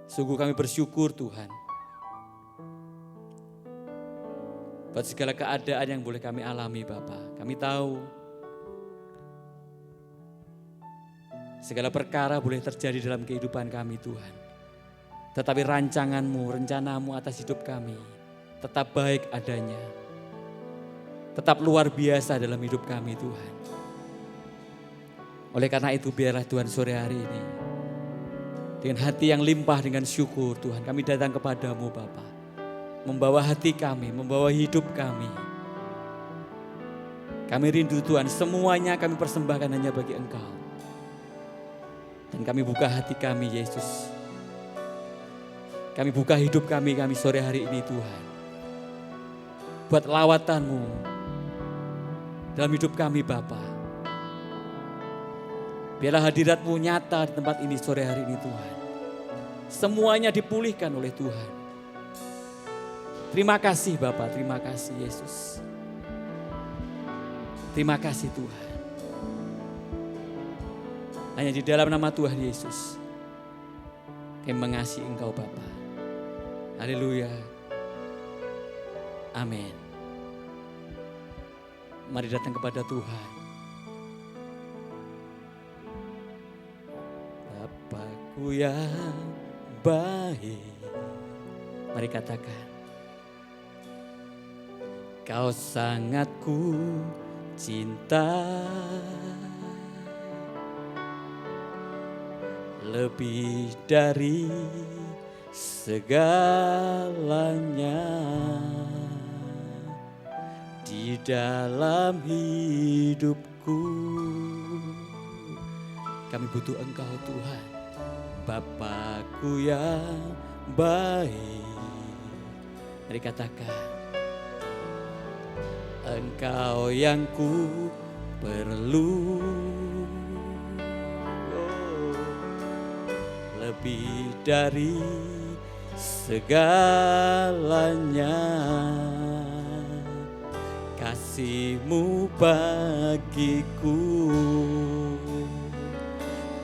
Sungguh kami bersyukur Tuhan. Buat segala keadaan yang boleh kami alami Bapa. Kami tahu segala perkara boleh terjadi dalam kehidupan kami Tuhan. Tetapi rancangan-Mu, rencana-Mu atas hidup kami tetap baik adanya. Tetap luar biasa dalam hidup kami Tuhan. Oleh karena itu biarlah Tuhan sore hari ini dengan hati yang limpah dengan syukur Tuhan kami datang kepadamu Bapa. Membawa hati kami, membawa hidup kami. Kami rindu Tuhan, semuanya kami persembahkan hanya bagi Engkau. Dan kami buka hati kami Yesus. Kami buka hidup kami sore hari ini Tuhan. Buat lawatan-Mu dalam hidup kami Bapa. Biarlah hadirat-Mu nyata di tempat ini sore hari ini Tuhan. Semuanya dipulihkan oleh Tuhan. Terima kasih Bapak, terima kasih Yesus. Terima kasih Tuhan. Hanya di dalam nama Tuhan Yesus kami mengasihi Engkau Bapa. Haleluya. Amin. Mari datang kepada Tuhan. Bapakku yang baik. Mari katakan. Kau sangat ku cinta, lebih dari segalanya di dalam hidupku. Kami butuh Engkau Tuhan, Bapakku yang baik. Mari katakan. Engkau yang ku perlu, lebih dari segalanya. Kasih-Mu bagiku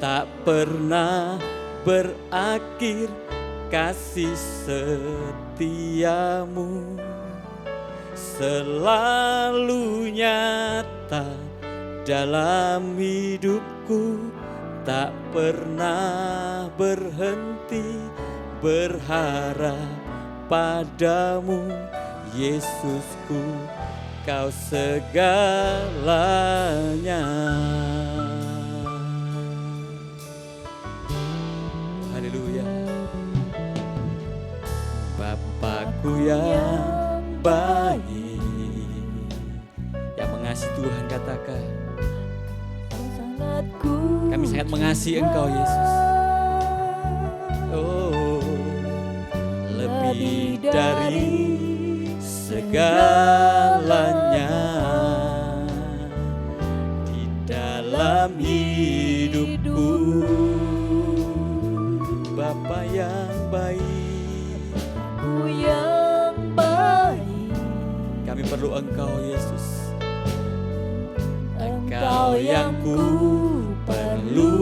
tak pernah berakhir, kasih setia-Mu selalu nyata dalam hidupku, tak pernah berhenti berharap padamu Yesusku, Kau segalanya. Haleluya. Bapakku yang baik, yang mengasihi Tuhan katakan. Kami sangat mengasihi Engkau Yesus. Oh, lebih dari segalanya di dalam hidupku. Bapa yang baik, Ku yang baik, kami perlu Engkau Yesus. Engkau yang ku perlu,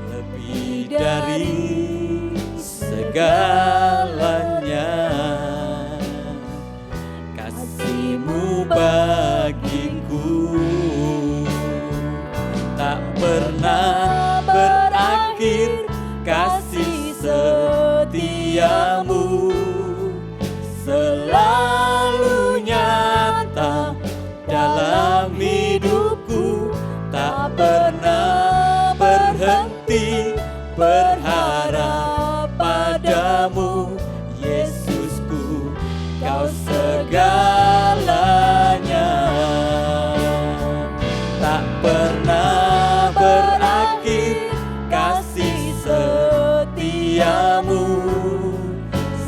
lebih dari segalanya. Kasih-Mu bagiku tak pernah berakhir, kasih setia-Mu selalu nyata dalam hidupku, tak pernah berhenti berharap padamu Yesusku, Kau segalanya. Tak pernah berakhir kasih setia-Mu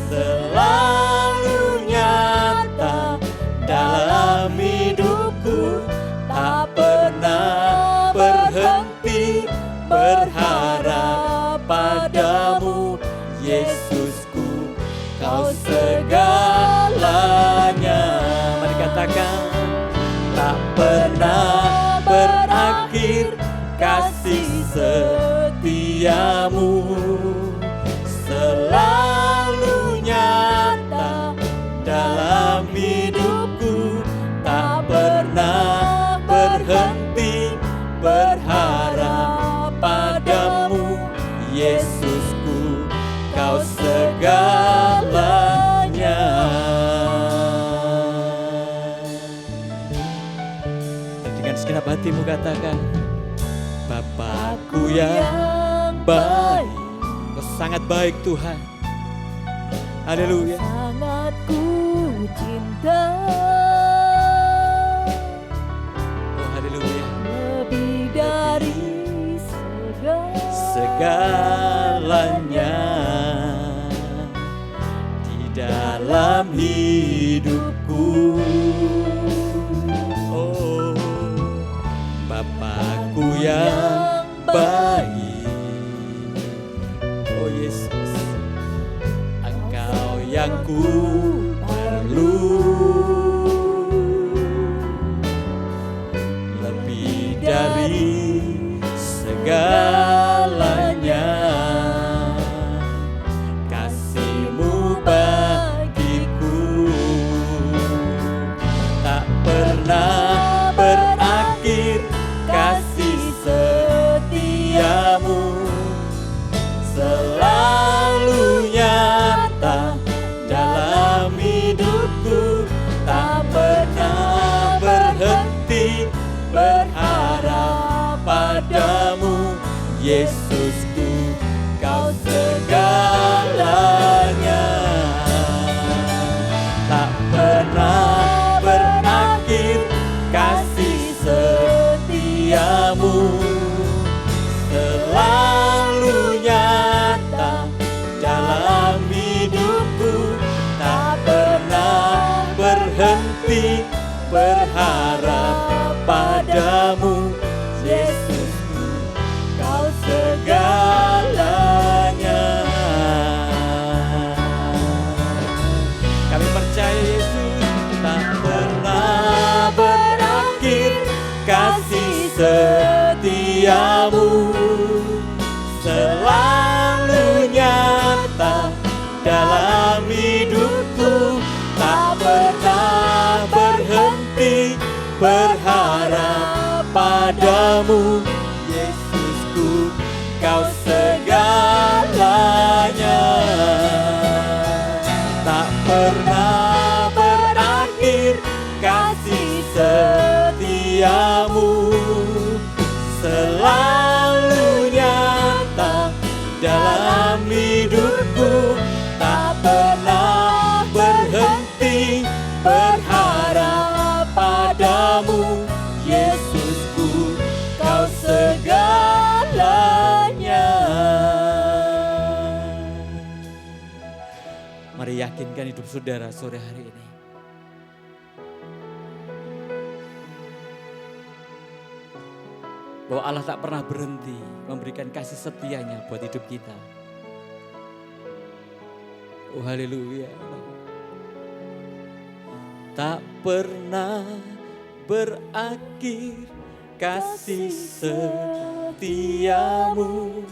selalu nyata dalam hidupku, tak pernah berhenti berharap padamu Yesusku, Kau segalanya. Mari katakan. Tak pernah berakhir kasih setiamu selalu nyata dalam hidupku, tak pernah berhenti berharap padamu, Yesusku, kau segalanya. Dan dengan segenap hatimu katakan, Bapakku yang baik, kau sangat baik Tuhan. Haleluya. Sangat ku cinta. Oh haleluya. Lebih dari segalanya di dalam hidupku. Oh Bapakku yang baik, oh Yesus, Engkau yang ku perlu, lebih dari segalanya. Kasih-Mu bagiku tak pernah berakhir, kasih setiamu selalu nyata dalam hidupku, tak pernah berhenti berharap padamu, Yesusku, kau segalanya. Tak pernah berakhir kasih setiamu selalu nyata dalam hidupku, tak pernah berhenti berharap padamu, Yesusku, kau segalanya. Kami percaya Yesus, tak pernah berakhir kasih setiamu selalu nyata dalam hidupku, tak pernah berhenti berharap padamu, Yesusku, kau segalanya. Tak pernah berakhir kasih setiamu selalu nyata dalam hidupku, tak pernah berhenti berharap padamu, Yesusku, kau segalanya. Mari yakinkan hidup saudara sore hari ini. Bahwa Allah tak pernah berhenti memberikan kasih setianya buat hidup kita. Oh haleluya. Tak pernah berakhir kasih setiamu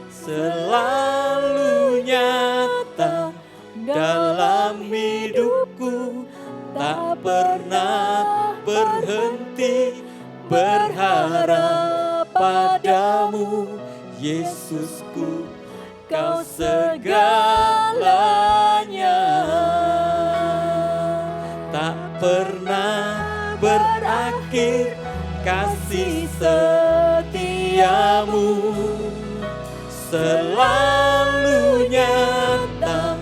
selalu nyata dalam hidupku, tak pernah berhenti berharap padamu, Yesusku, kau segalanya. Tak pernah berakhir kasih setiamu selalu nyata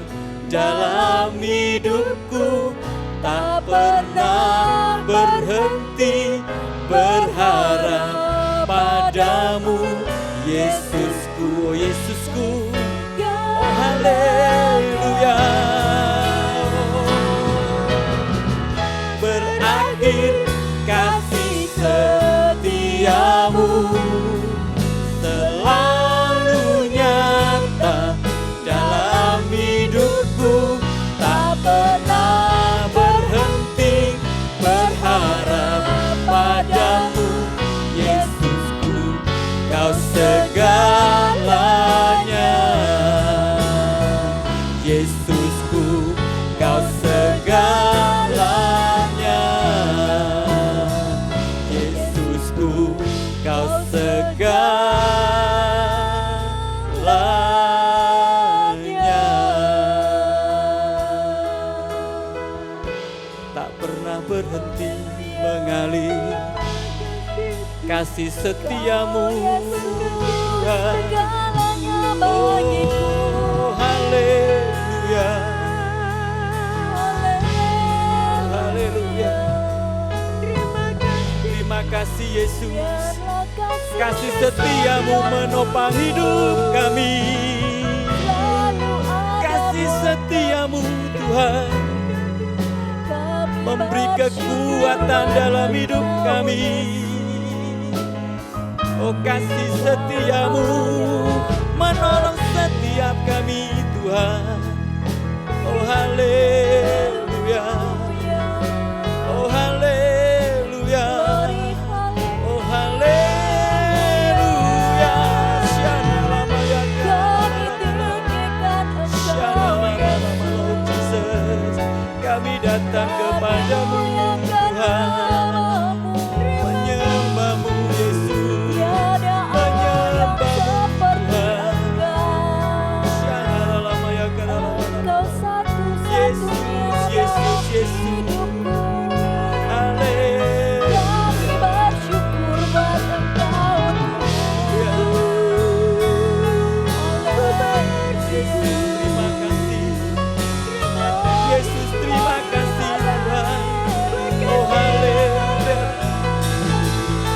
dalam hidupku, tak pernah berhenti berharap padamu, Yesusku, oh Yesusku, oh haleluya. Berakhir kasih setiamu selalu nyata dalam hidupku, tak pernah berhenti berharap padamu, Yesusku, segalanya. Yesusku, Kau segalanya. Yesusku, Kau segalanya. Tak pernah berhenti mengalir kasih setiamu, Tuhan. Segalanya bagiku. Oh, haleluya. Haleluya. Terima kasih Yesus. Biarlah Kasih setiamu menopang hidup kami. selalu ada Kasih setiamu Tuhan kami memberi bersyukur kekuatan dalam hidup Engkau, kami. Oh, kasih setiamu menolong setiap kami Tuhan. Oh, haleluya. Oh, haleluya. Oh, haleluya. Shalom-ya. Kami tinggikan Engkau, Shalom, Jesus. Kami datang kepadamu Tuhan, menyembahmu Yesus. Tiada Allah seperti Engkau. Shalom-ya. Engkau satu-satunya dalam hidupku. Haleluya. Kami bersyukur buat Engkau, Terima kasih. Yesus, terima kasih Tuhan. Oh, haleluya.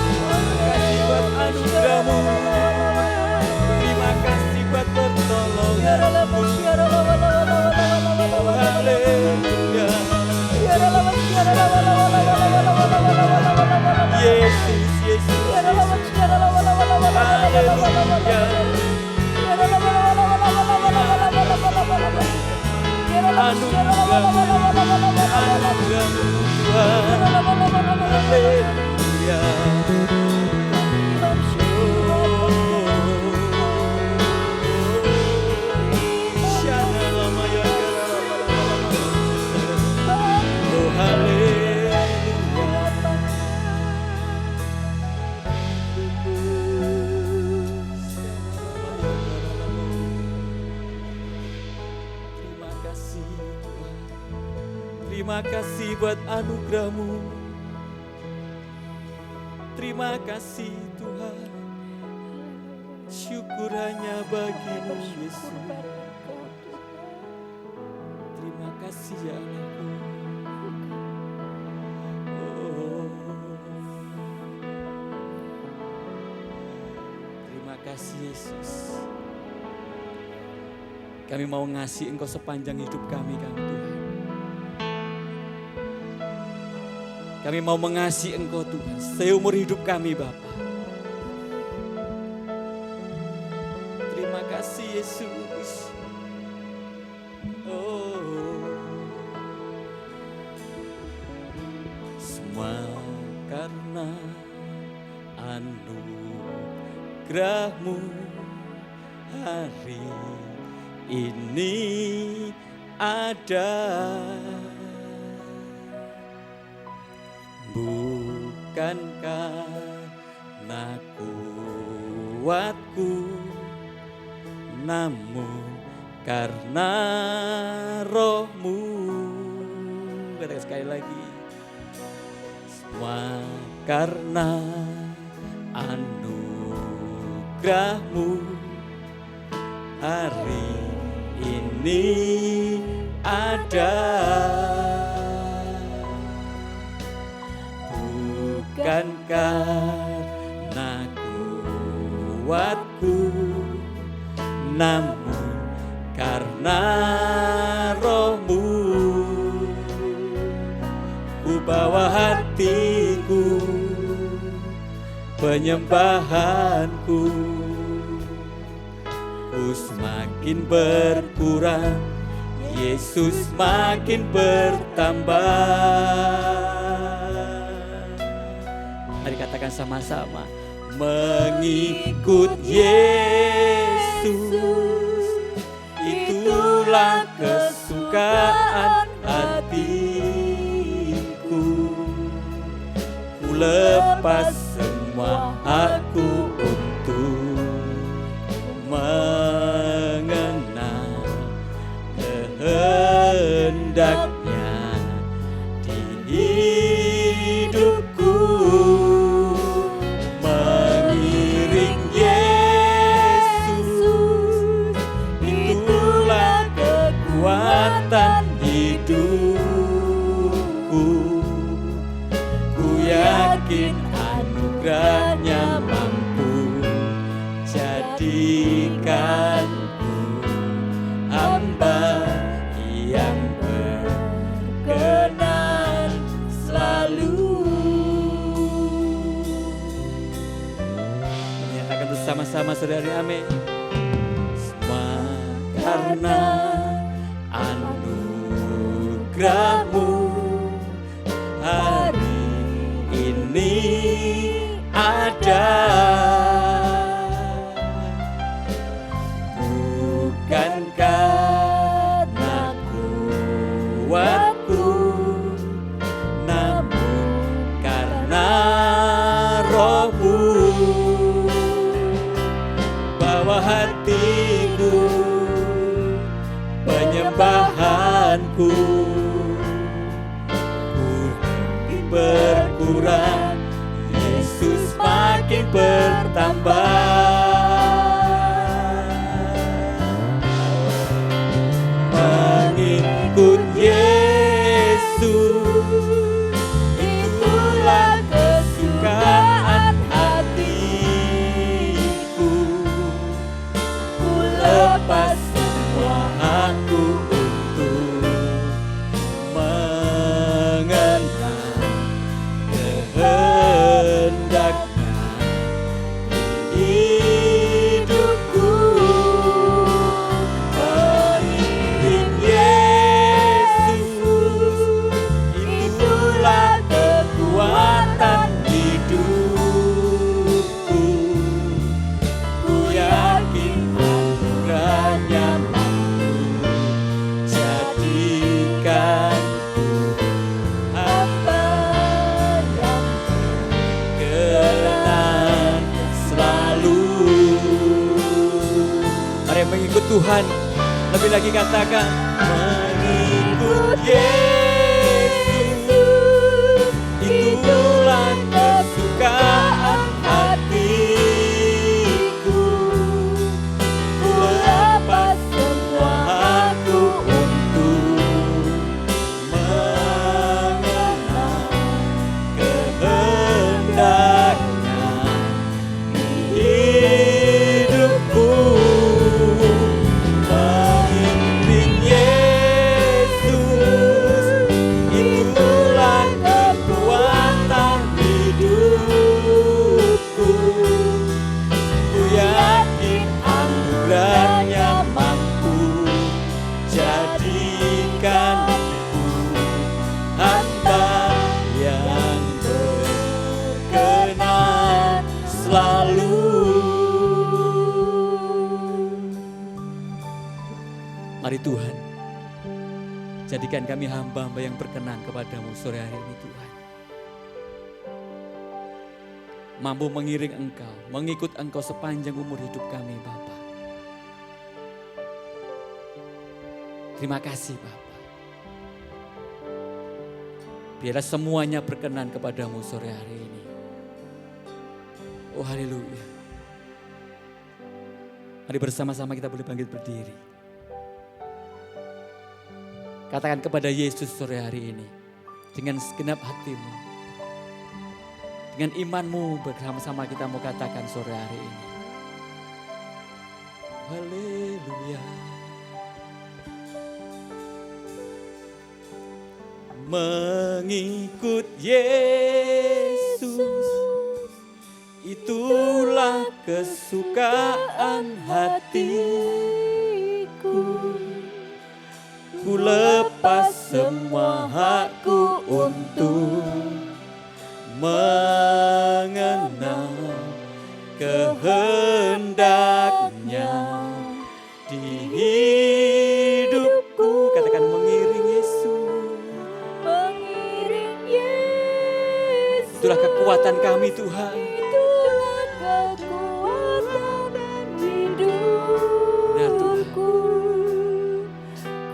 Terima kasih buat anugerah-Mu. Terima kasih buat pertolongan-Mu. Oh, haleluya. Yesus, Yesus, Yesus. Haleluya. Anugerah-Mu, anugerah-Mu Tuhan. Haleluya. Oh, haleluya. Terima kasih Tuhan. Terima kasih buat anugerah-Mu. Terima kasih Tuhan. Syukur hanya bagi-Mu Yesus. Terima kasih ya Allahku. Oh. Terima kasih Yesus. Kami mau ngasih Engkau sepanjang hidup kami Tuhan. Kami mau mengasihi Engkau Tuhan seumur hidup kami Bapa. Terima kasih Yesus. Oh, semua karena anugerah-Mu hari ini ada. Bukan karena kuatku, namun karena Roh-Mu. Katakan sekali lagi. Semua karena anugerah-Mu hari ini ada. Bukan karena kuatku, namun karena Roh-Mu. Ku bawa hatiku, penyembahanku, ku semakin berkurang, Yesus makin bertambah. Mari katakan sama-sama. Mengikut Yesus, itulah kesukaan hatiku. Ku lepas semua aku untuk mengenal kehendaknya di hidupku. Mengiring Yesus, itulah kekuatan hidupku. Ku yakin anugerahnya mampu jadikanku hamba yang berkenan selalu. Menyatakan bersama-sama saudari, amin. Semua karena anugerahmu hari ini ada. Bukan karena kuatku, namun karena Roh-Mu. Bawa hatiku, penyembahanku, ku berkurang, Yesus makin bertambah. Mengikut Yesus, itulah kesukaan hatiku. Ku lepas semua aku untuk mengenal kehendaknya di hidupku. Mengiring Yesus, itulah kekuatan hidupku. Ku yakin anugerahnya mampu jadikanku hamba yang berkenan selalu. Mari mengikut Tuhan. Lebih lagi katakan, mengikut Yesus, itulah kesukaan hatiku. Ku lepas semua aku untuk mengenal kehendaknya di hidupku. Mengiring Yesus, itulah kekuatan hidupku. Ku yakin anugerahnya mampu jadikanku hamba yang berkenan selalu. Mari Tuhan, jadikan kami hamba-hamba yang berkenan kepadamu sore hari ini Tuhan. Mampu mengiring Engkau, mengikut Engkau sepanjang umur hidup kami Bapa. Terima kasih Bapa. Biarlah semuanya berkenan kepadamu sore hari ini. Oh haleluya. Mari bersama-sama kita boleh bangkit berdiri. Katakan kepada Yesus sore hari ini, dengan segenap hatimu, dengan imanmu bersama-sama kita mau katakan sore hari ini. Haleluya. Mengikut Yesus, itulah kesukaan hatiku. Ku lepas semua hakku untuk mengenal kehendaknya di hidupku. Katakan mengiring Yesus. Mengiring Yesus. Itulah kekuatan kami Tuhan. Itulah kekuatan hidupku.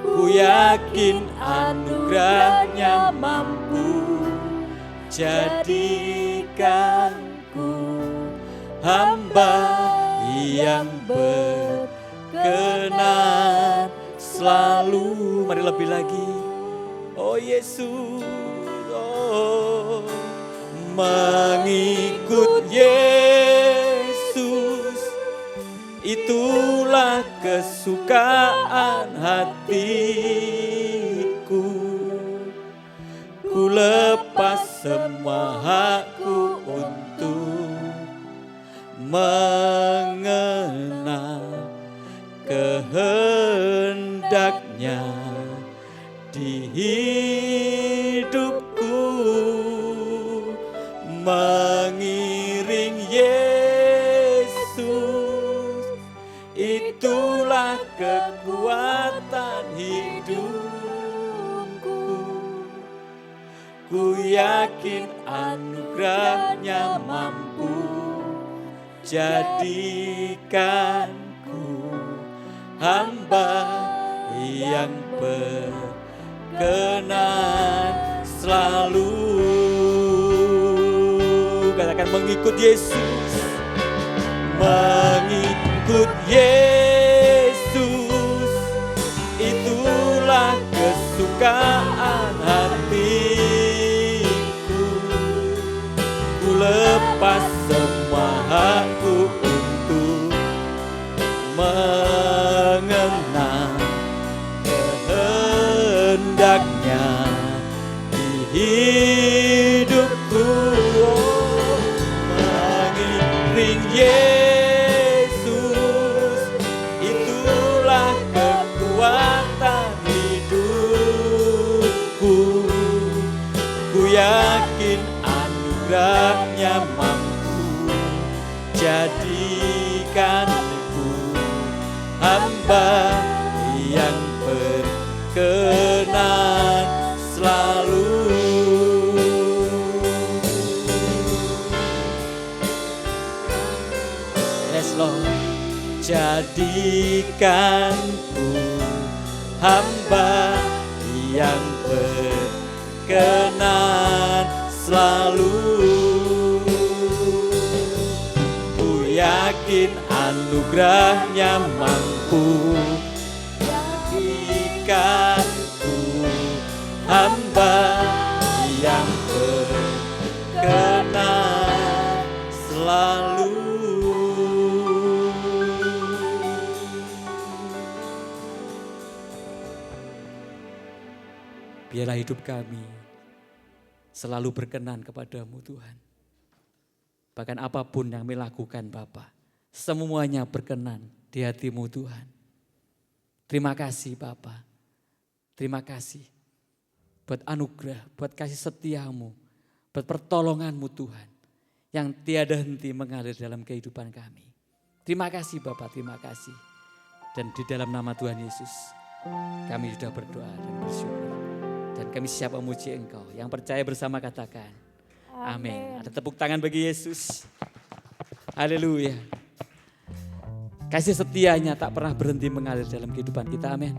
Ku yakin anugerahnya mampu jadikanku hamba yang berkenan selalu. Mari lebih lagi. Oh Yesus, oh mengikut Yesus, itulah kesukaan hatiku. Ku lepas semua hakku untuk mengenal kehendaknya di hidupku. Mengiring Yesus, itulah kekuatan hidupku. Ku yakin anugerahnya mampu jadikanku hamba yang berkenan selalu. Katakan mengikut Yesus. Mengikut Yesus, itulah kesukaan hatiku. Ku lepas semua hakku untuk mengenal kehendaknya di hidupku. Mengiring Yesus, itulah kekuatan hidupku. Ku yakin anugerahnya mampu jadikanku hamba yang berkenan selalu. Yes Lord, jadikanku hamba yang berkenan selalu. Ku yakin anugerahnya mampu jadikanku hamba yang berkenan selalu. Biarlah hidup kami selalu berkenan kepadamu Tuhan. Bahkan apapun yang kami lakukan Bapa, semuanya berkenan di hatimu Tuhan. Terima kasih Bapa. Terima kasih buat anugerah, buat kasih setiamu, buat pertolonganmu Tuhan. Yang tiada henti mengalir dalam kehidupan kami. Terima kasih Bapa, terima kasih. Dan di dalam nama Tuhan Yesus, kami sudah berdoa dan bersyukur. Dan kami siap memuji Engkau. Yang percaya bersama katakan, amin. Ada tepuk tangan bagi Yesus. Haleluya. Kasih setianya tak pernah berhenti mengalir dalam kehidupan kita, amin.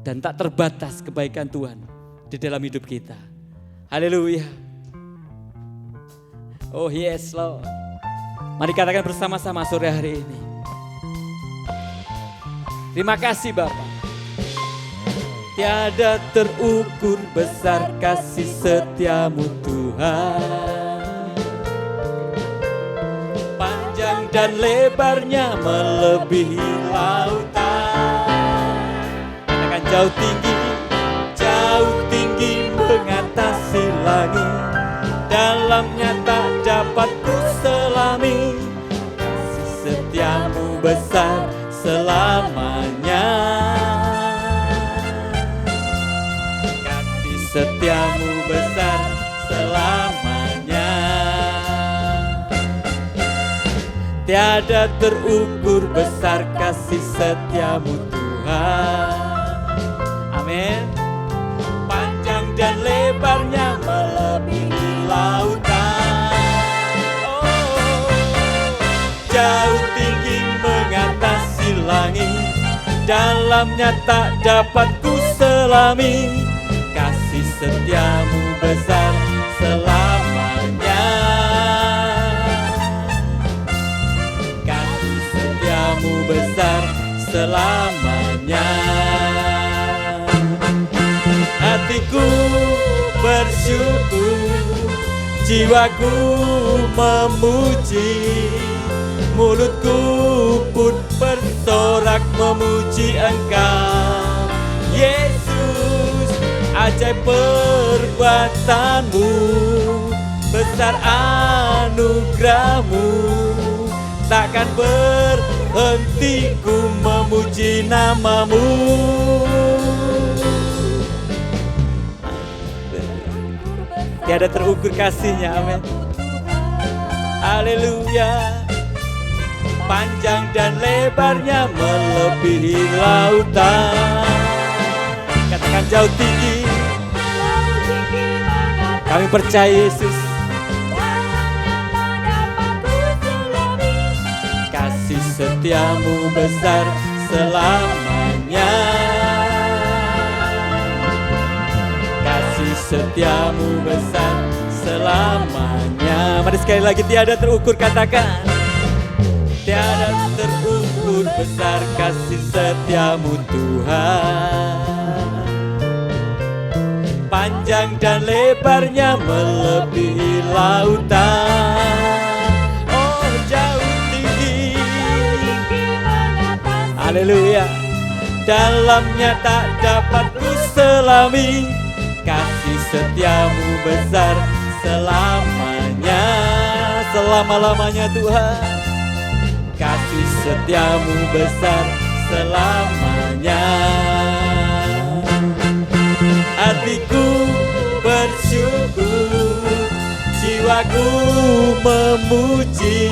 Dan tak terbatas kebaikan Tuhan di dalam hidup kita. Haleluya. Oh yes Lord. Mari katakan bersama-sama sore hari ini. Terima kasih Bapak. Tiada terukur besar kasih setiamu Tuhan. Panjang dan lebarnya melebihi lautan. Katakan jauh tinggi mengatasi langit. Dalamnya tak dapat ku selami. Kasih setiamu besar selamanya. Setiamu besar selamanya. Tiada terukur besar kasih setiamu Tuhan. Amin. Panjang dan lebarnya melebihi lautan. Oh, jauh tinggi mengatasi langit, dalamnya tak dapat ku selami. Kasih setiamu besar selamanya. Kasih setiamu besar selamanya. Hatiku bersyukur, jiwaku memuji, mulutku pun bersorak memuji Engkau. Yesus, ajaib perbuatanmu, besar anugerahmu, takkan berhenti ku memuji namamu. Tiada terukur kasihnya, amin. Haleluya. Panjang dan lebarnya melebihi lautan. Katakan jauh tinggi. Kami percaya Yesus. Kasih setiamu besar selamanya. Kasih setiamu besar selamanya. Mari sekali lagi, tiada terukur, katakan. Tiada terukur besar kasih setiamu Tuhan. Panjang dan lebarnya melebihi lautan. Oh, jauh tinggi. Haleluya. Dalamnya tak dapat ku selami. Kasih setiamu besar selamanya. Selama-lamanya Tuhan. Kasih setiamu besar selamanya. Hatiku bersyukur, jiwaku memuji,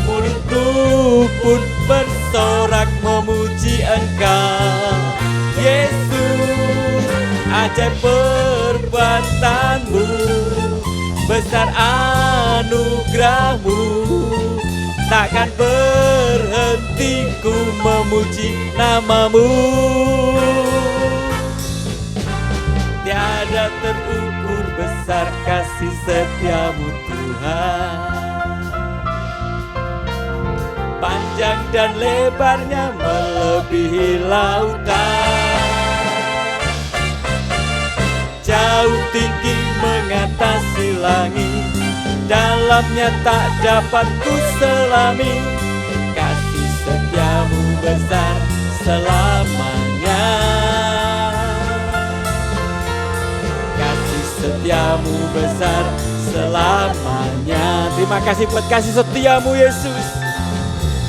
mulutku pun bersorak memuji Engkau. Yesus, ajaib perbuatanmu, besar anugerahmu, takkan berhenti ku memuji namamu. Tiada terukur besar kasih setiamu Tuhan. Panjang dan lebarnya melebihi lautan. Jauh tinggi mengatasi langit, dalamnya tak dapat ku selami. Kasih setiamu besar selamanya. Kasih setiamu besar selamanya. Terima kasih buat kasih setiamu Yesus.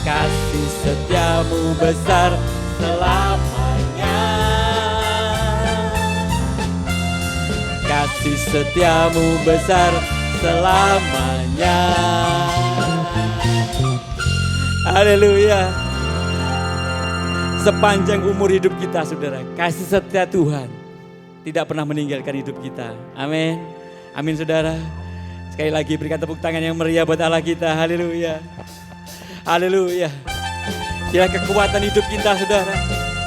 Kasih setiamu besar selamanya. Kasih setiamu besar selamanya. Haleluya. Sepanjang umur hidup kita, saudara, kasih setia Tuhan tidak pernah meninggalkan hidup kita. Amin. Amin, saudara. Sekali lagi berikan tepuk tangan yang meriah buat Allah kita. Haleluya. Haleluya. Dia kekuatan hidup kita, saudara.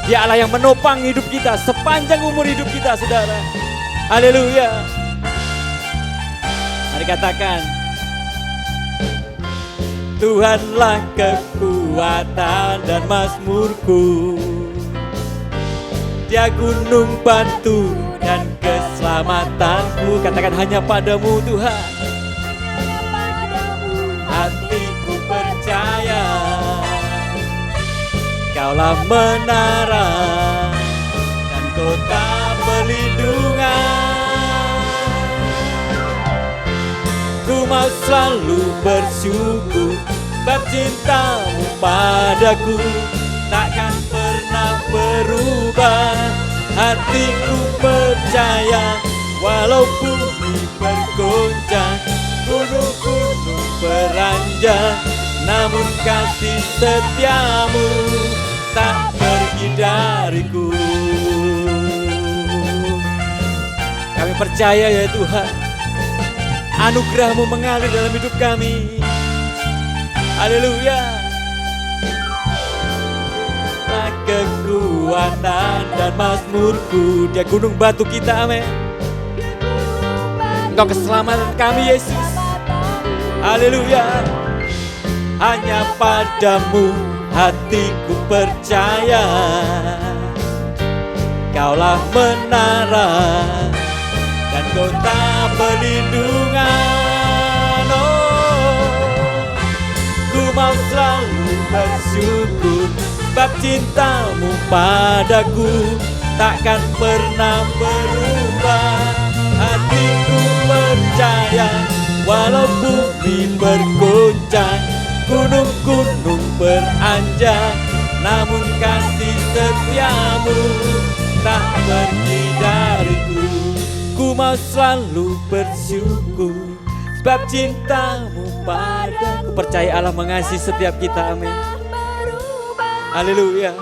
Dia Allah yang menopang hidup kita sepanjang umur hidup kita, saudara. Haleluya. Mari katakan, Tuhanlah kekuatan dan mazmurku, Dia gunung batu dan keselamatanku. Katakan, hanya padamu Tuhan hatiku percaya. Kaulah menara dan kota perlindungan. Ku mau selalu bersyukur sebab cintamu padaku takkan pernah berubah. Hatiku percaya walau bumi bergoncang, gunung-gunung beranjak, namun kasih setiamu tak pergi dariku. Kami percaya ya Tuhan, anugerah-Mu mengalir dalam hidup kami. Haleluya. Lah kekuatan dan mazmurku, Dia gunung batu kita, amin. Engkau keselamatan kami Yesus. Haleluya. Hanya padamu hatiku percaya, Kaulah menara dan kota perlindungan. Oh, ku mau selalu bersyukur, sebab cintamu padaku takkan pernah berubah. Hatiku percaya, walau bumi bergoncang, gunung-gunung beranjak, namun kasih setiamu tak pergi dariku. Ku mau selalu bersyukur, sebab cintamu padaku. Percaya Allah mengasihi setiap kita, amin. Haleluya.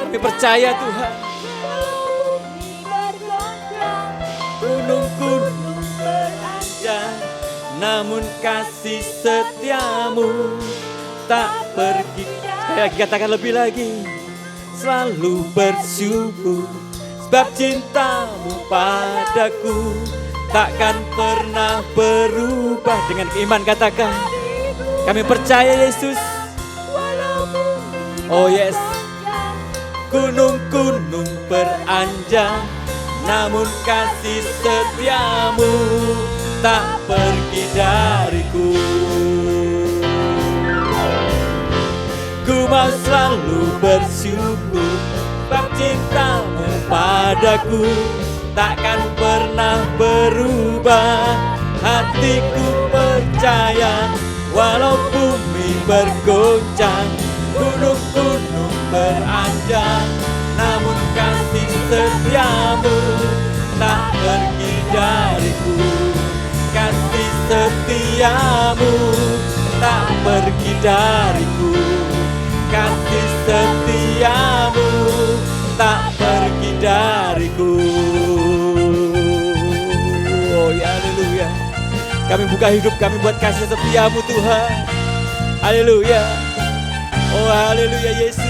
Kami percaya Tuhan, gunung-gunung beranjak, namun kasih setiamu tak pergi. Saya katakan lebih lagi, selalu bersyukur, sebab cintamu padaku takkan pernah berubah. Dengan iman katakan, kami percaya Yesus. Oh yes. Gunung-gunung beranjak, namun kasih setiamu tak pergi dariku. Ku mau selalu bersyukur, sebab cintamu padaku takkan pernah berubah. Hatiku percaya, walau bumi bergoncang, gunung-gunung beranjak, namun kasih setiamu tak pergi dariku. Kasih setiamu tak pergi dariku. Kasih setiamu tak pergi dariku. Oh ya, haleluya. Kami buka hidup kami buat kasih setiamu Tuhan. Haleluya. Oh haleluya Yesus.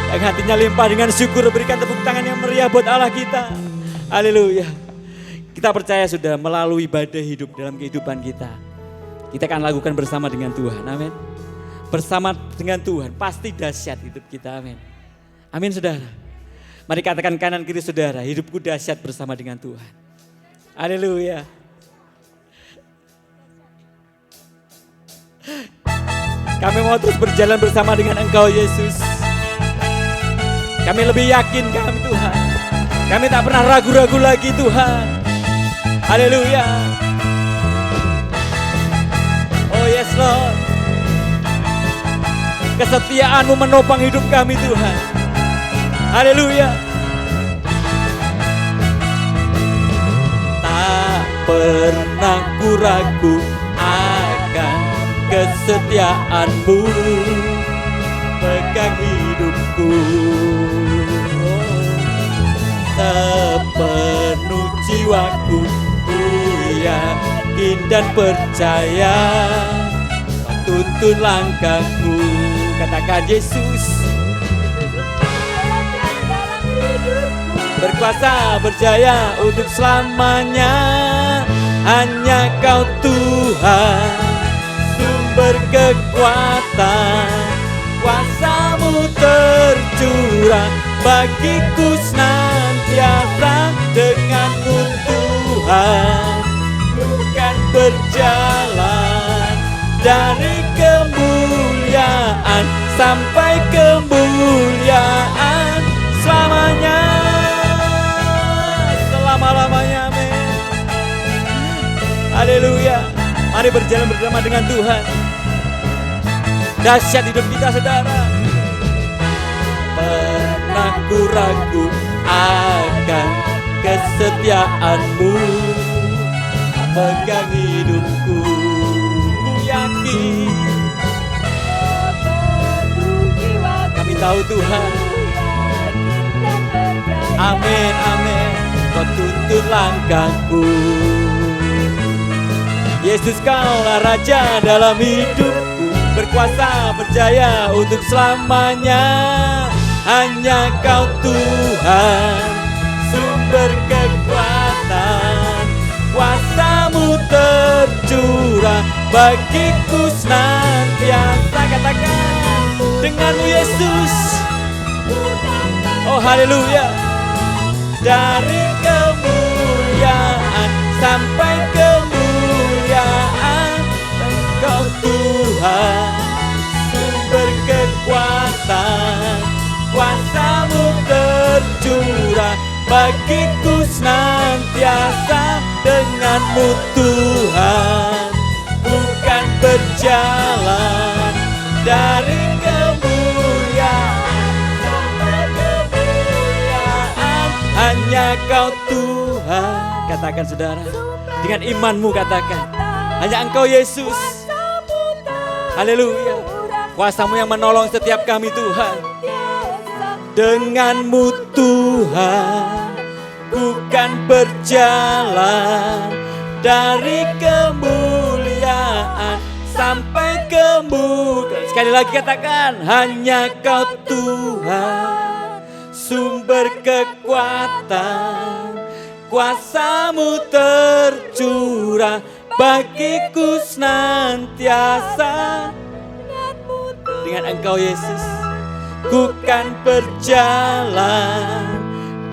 Yang hatinya limpah dengan syukur, berikan tepuk tangan yang meriah buat Allah kita. Haleluya. Kita percaya sudah melalui badai hidup dalam kehidupan kita, kita akan lakukan bersama dengan Tuhan. Amin. Bersama dengan Tuhan pasti dahsyat hidup kita. Amin. Amin saudara. Mari katakan kanan kiri saudara, hidupku dahsyat bersama dengan Tuhan. Haleluya. Kami mau terus berjalan bersama dengan Engkau Yesus. Kami lebih yakin kami Tuhan. Kami tak pernah ragu-ragu lagi Tuhan. Haleluya. Oh yes Lord. Kesetiaan-Mu menopang hidup kami Tuhan. Haleluya. Tak pernah ku ragu akan kesetiaan-Mu, pegang hidupku. Sepenuh jiwaku ku yakin dan percaya, Kau tuntun langkahku. Katakan Yesus. Berkuasa berjaya untuk selamanya, hanya Kau Tuhan, sumber kekuatan. Kuasa-Mu tercurah bagiku senantiasa. Dengan-Mu Tuhan, bukan berjalan dari kemuliaan sampai kemuliaan selamanya, selama-lamanya. Amin. Haleluya. Mari berjalan bersama dengan Tuhan. Dahsyat hidup kita saudara. Pernah ku ragu akan kesetiaan-Mu, pegang hidupku. Ku yakin kami tahu Tuhan. Amin, amin. Kau tuntun langkahku. Yesus, Kaulah Raja dalam hidupku, berkuasa berjaya untuk selamanya. Hanya Kau Tuhan, sumber kekuatan. Kuasa-Mu tercurah bagiku senantiasa. Katakan, denganmu Yesus. Oh haleluya. Dari kemuliaan sampai kemuliaan, Engkau Tuhan, sumber kekuatan. Kuasa-Mu tercurah bagiku senantiasa. Denganmu Tuhan, bukan berjalan dari kemuliaan sampai kemuliaan. Hanya Kau Tuhan. Katakan saudara, dengan imanmu katakan, hanya Engkau Yesus. Haleluya. Kuasa-Mu yang menolong setiap kami Tuhan. Denganmu Tuhan, bukan berjalan dari kemuliaan sampai kemuliaan. Sekali lagi katakan, hanya Kau Tuhan, sumber kekuatan. Kuasa-Mu tercurah bagiku senantiasa. Dengan Engkau Yesus, ku kan berjalan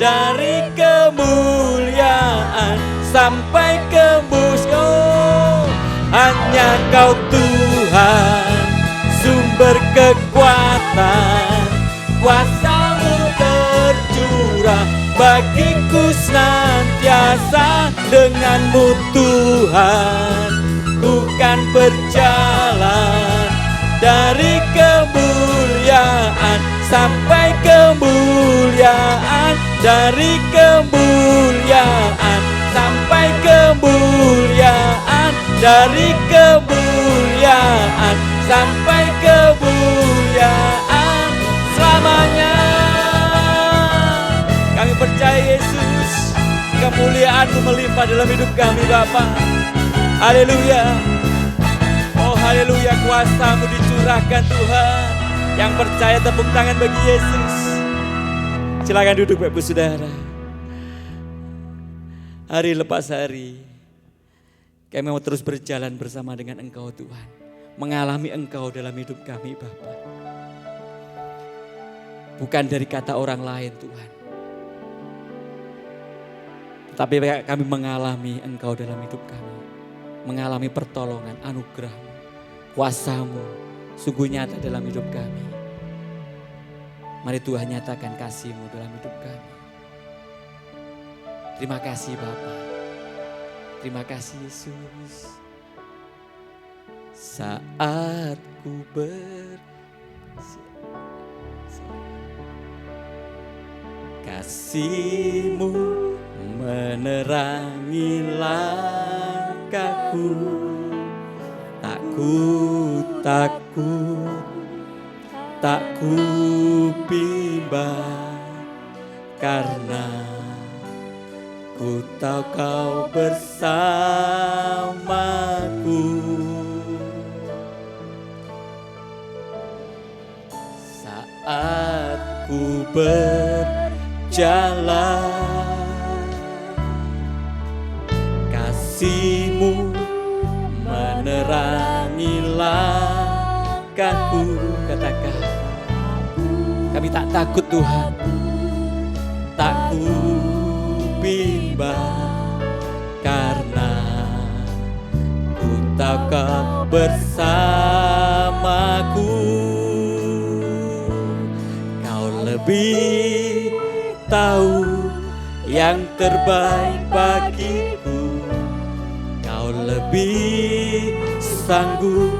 dari kemuliaan sampai kemuliaan. Hanya Kau Tuhan, sumber kekuatan. Kuasa-Mu tercurah bagiku senantiasa. Denganmu Tuhan, ku kan berjalan dari kemuliaan sampai kemuliaan. Dari kemuliaan sampai kemuliaan. Dari kemuliaan sampai kemuliaan selamanya. Kami percaya Yesus, kemuliaan-Mu melimpah dalam hidup kami Bapa. Haleluya. Oh haleluya, kuasa-Mu dicurahkan Tuhan. Yang percaya tepuk tangan bagi Yesus. Silakan duduk Bapak Saudara. Hari lepas hari kami mau terus berjalan bersama dengan Engkau Tuhan. Mengalami Engkau dalam hidup kami Bapa. Bukan dari kata orang lain Tuhan. Tapi kami mengalami Engkau dalam hidup kami. Mengalami pertolongan, anugerah-Mu, kuasa-Mu sungguh nyata dalam hidup kami. Mari Tuhan nyatakan kasih-Mu dalam hidup kami. Terima kasih Bapa. Terima kasih Yesus. Saat ku kasih-Mu menerangi langkahku. Tak ku bimbang, karena ku tahu Kau bersamaku. Saat ku berjalan, kasih-Mu menerangi langkahku. Katakan, kami tak takut Tuhan, tak ku bimbang, karena ku tahu Kau bersamaku. Kau lebih tahu yang terbaik bagiku. Kau lebih sanggup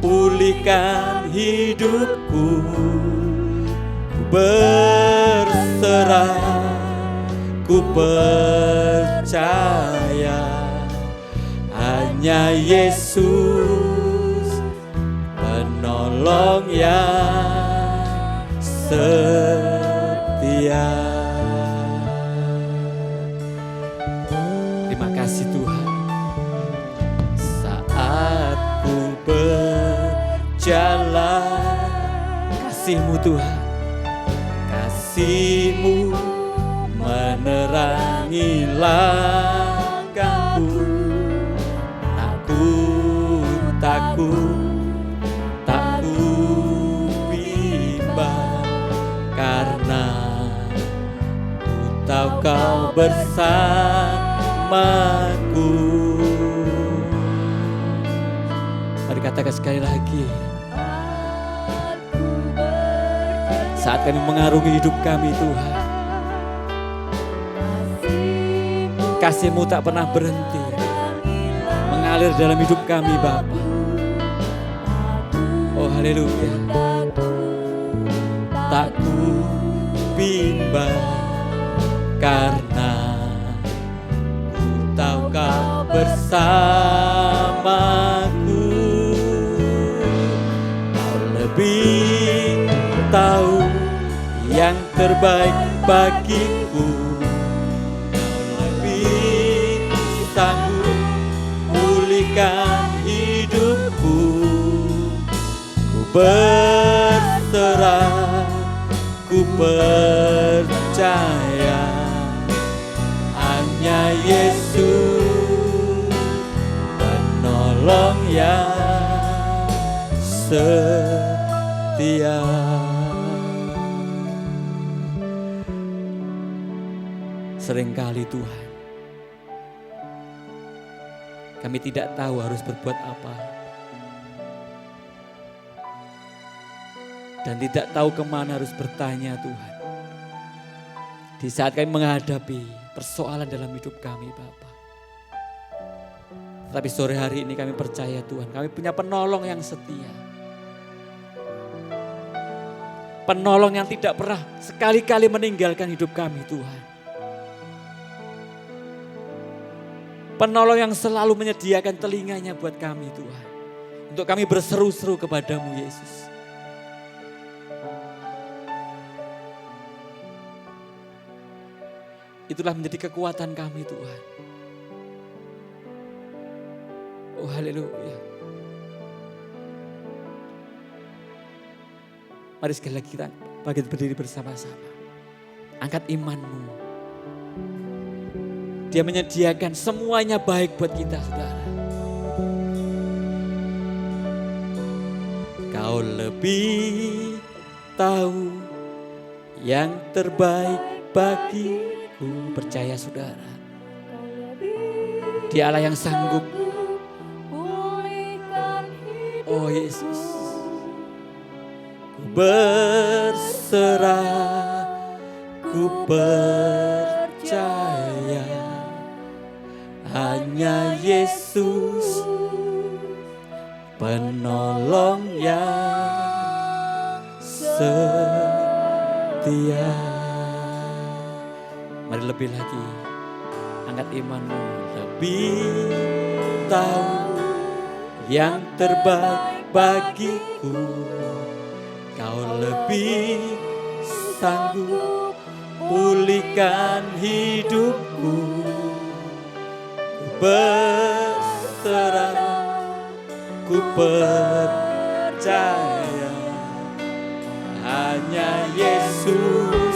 pulihkan hidupku. Ku berserah, ku percaya hanya Yesus penolong yang setia. Terima kasih Tuhan. Saat ku berjalan, kasih-Mu Tuhan, kasih-Mu menerangi langkahku. Tak ku bimbang, karena ku tahu Kau bersamaku. Mari katakan sekali lagi. Saat kami mengarungi hidup kami Tuhan, kasih-Mu tak pernah berhenti mengalir dalam hidup kami Bapa. Oh haleluya. Tak ku bimbang, karena ku tahu Kau bersamaku. Kau lebih tahu yang terbaik bagiku. Kau lebih sanggup pulihkan hidupku. Ku berserah, ku percaya, hanya Yesus penolong yang setia. Seringkali Tuhan, kami tidak tahu harus berbuat apa, dan tidak tahu kemana harus bertanya Tuhan. Di saat kami menghadapi persoalan dalam hidup kami Bapa. Tapi sore hari ini kami percaya Tuhan, kami punya penolong yang setia. Penolong yang tidak pernah sekali-kali meninggalkan hidup kami Tuhan. Penolong yang selalu menyediakan telinganya buat kami Tuhan. Untuk kami berseru-seru kepada-Mu Yesus. Itulah menjadi kekuatan kami Tuhan. Oh haleluya. Mari sekali lagi kita bangkit berdiri bersama-sama. Angkat iman-Mu. Dia menyediakan semuanya baik buat kita saudara. Kau lebih tahu yang terbaik bagiku. Percaya saudara. Dia Allah yang sanggup. Oh Yesus. Ku berserah, ku percaya, hanya Yesus penolong yang setia. Mari lebih lagi, angkat iman-Mu. Lebih tahu yang terbaik bagiku. Kau lebih sanggup pulihkan hidupku. Berserah, ku percaya, hanya Yesus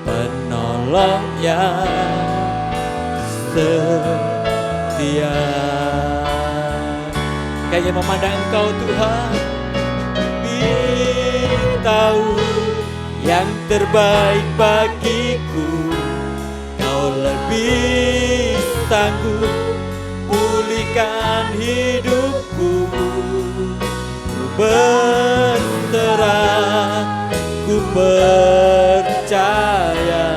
penolong yang setia. Kayaknya memandang Engkau Tuhan, tahu yang terbaik bagiku. Kau lebih sanggup pulihkan hidupku. Ku berserah, ku percaya,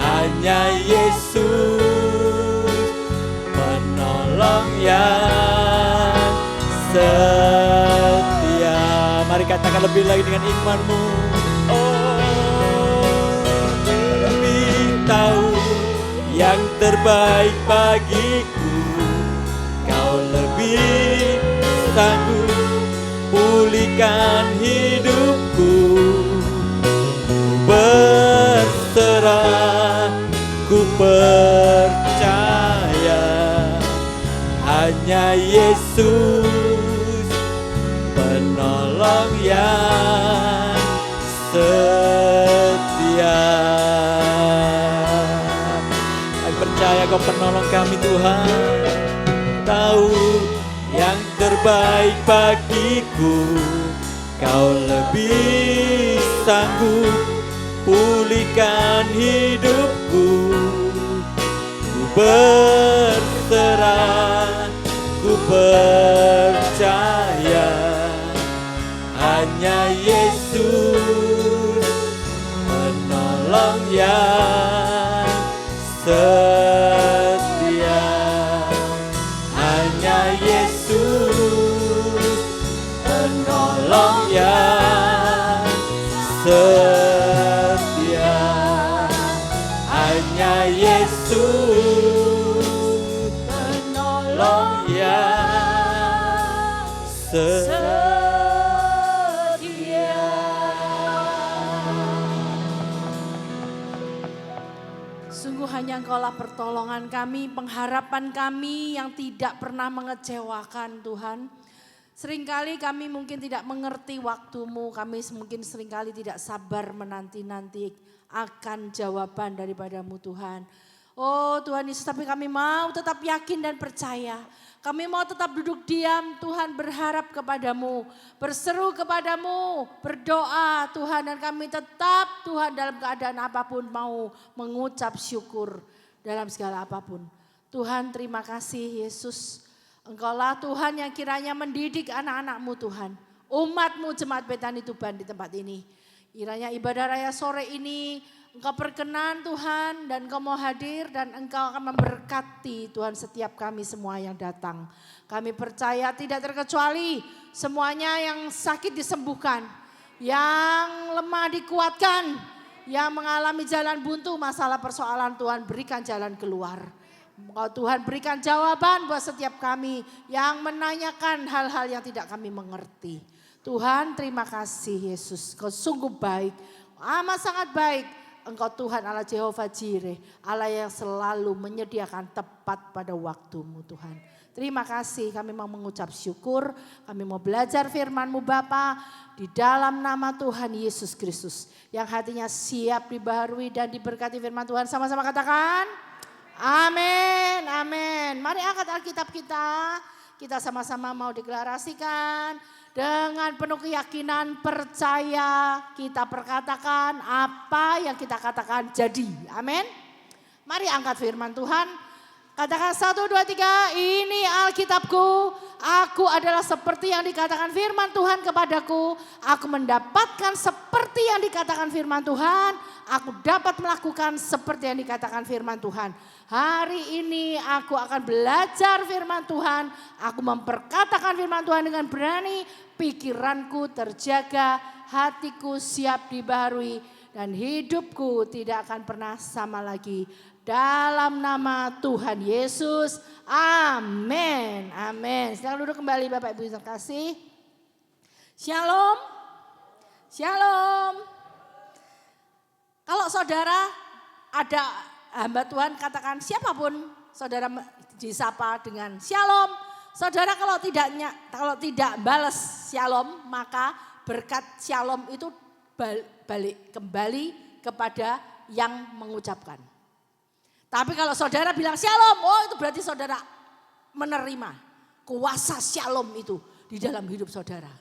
hanya Yesus penolong yang setia. Mari katakan lebih lagi dengan iman-Mu. Lebih tahu yang terbaik bagiku. lebih sanggup pulihkan hidupku. Berserah, ku percaya hanya Yesus penolong yang setia. Kami percaya Kau penolong kami Tuhan, tahu yang terbaik bagiku. Kau lebih sanggup pulihkan hidupku. Ku berserah, ku percaya hanya Yesus penolong yang setia. Hanya Yesus penolong yang setia. Hanya Yesus penolong yang setia. Sungguh hanya Engkaulah pertolongan kami, pengharapan kami yang tidak pernah mengecewakan Tuhan. Seringkali kami mungkin tidak mengerti waktu-Mu, kami mungkin seringkali tidak sabar menanti-nanti akan jawaban daripada-Mu Tuhan. Oh Tuhan Yesus, tapi kami mau tetap yakin dan percaya. Kami mau tetap duduk diam Tuhan, berharap kepada-Mu, berseru kepada-Mu, berdoa Tuhan. Dan kami tetap Tuhan dalam keadaan apapun mau mengucap syukur dalam segala apapun. Tuhan terima kasih Yesus. Engkaulah Tuhan yang kiranya mendidik anak-anak-Mu Tuhan. Umat-Mu Jemaat Betani Tuban di tempat ini. Kiranya ibadah raya sore ini Engkau perkenan Tuhan dan Engkau mau hadir dan Engkau akan memberkati Tuhan setiap kami semua yang datang. Kami percaya tidak terkecuali semuanya yang sakit disembuhkan, yang lemah dikuatkan, yang mengalami jalan buntu masalah persoalan Tuhan berikan jalan keluar. Tuhan berikan jawaban buat setiap kami yang menanyakan hal-hal yang tidak kami mengerti. Tuhan terima kasih Yesus, Kau sungguh baik, amat sangat baik. Engkau Tuhan Allah Jehovah Jireh, Allah yang selalu menyediakan tepat pada waktu-Mu Tuhan. Terima kasih, kami mau mengucap syukur, kami mau belajar firman-Mu Bapa di dalam nama Tuhan Yesus Kristus. Yang hatinya siap dibaharui dan diberkati firman Tuhan, sama-sama katakan amin, amin. Mari angkat Alkitab kita sama-sama mau deklarasikan. Dengan penuh keyakinan percaya kita perkatakan apa yang kita katakan jadi. Amin. Mari angkat firman Tuhan. Katakan 1, 2, 3, ini Alkitabku. Aku adalah seperti yang dikatakan firman Tuhan kepadaku. Aku mendapatkan seperti yang dikatakan firman Tuhan. Aku dapat melakukan seperti yang dikatakan firman Tuhan. Hari ini aku akan belajar firman Tuhan. Aku memperkatakan firman Tuhan dengan berani. Pikiranku terjaga, hatiku siap dibaharui. Dan hidupku tidak akan pernah sama lagi. Dalam nama Tuhan Yesus, amin, amin. Silakan duduk kembali Bapak Ibu yang terkasih. Shalom, shalom. Kalau saudara ada hamba Tuhan katakan siapapun saudara disapa dengan shalom. Saudara kalau tidak balas shalom maka berkat shalom itu balik kembali kepada yang mengucapkan. Tapi kalau saudara bilang shalom, oh itu berarti saudara menerima kuasa shalom itu di dalam hidup saudara.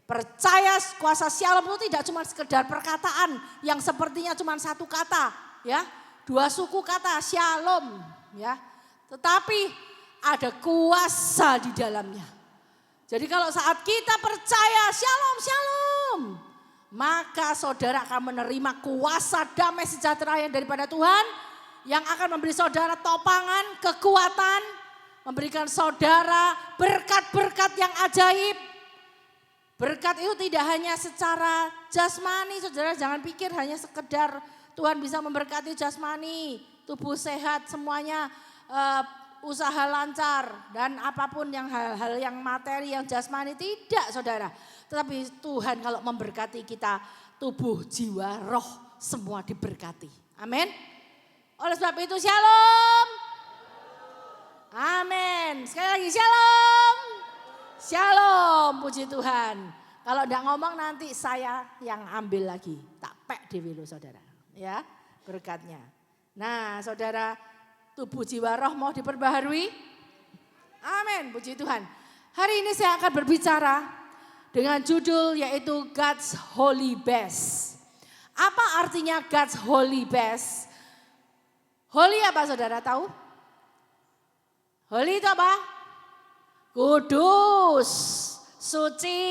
Percaya kuasa shalom itu tidak cuma sekedar perkataan yang sepertinya cuma satu kata, ya, dua suku kata shalom, ya. Tetapi ada kuasa di dalamnya. Jadi kalau saat kita percaya shalom, shalom, maka saudara akan menerima kuasa damai sejahtera yang daripada Tuhan. Yang akan memberi saudara topangan, kekuatan, memberikan saudara berkat-berkat yang ajaib. Berkat itu tidak hanya secara jasmani, saudara jangan pikir hanya sekedar Tuhan bisa memberkati jasmani, tubuh sehat semuanya usaha lancar dan apapun yang hal-hal yang materi, yang jasmani, tidak saudara. Tetapi Tuhan kalau memberkati kita, tubuh, jiwa, roh semua diberkati. Amin. Oleh sebab itu shalom. Amin. Sekali lagi shalom. Shalom, puji Tuhan. Kalau enggak ngomong nanti saya yang ambil lagi. Tak pek dewi lo saudara. Ya, berkatnya. Nah saudara, tubuh jiwa roh mau diperbaharui? Amin, puji Tuhan. Hari ini saya akan berbicara dengan judul yaitu God's Holy Best. Apa artinya God's Holy Best? Holy apa saudara tahu? Holy itu apa? Kudus, suci,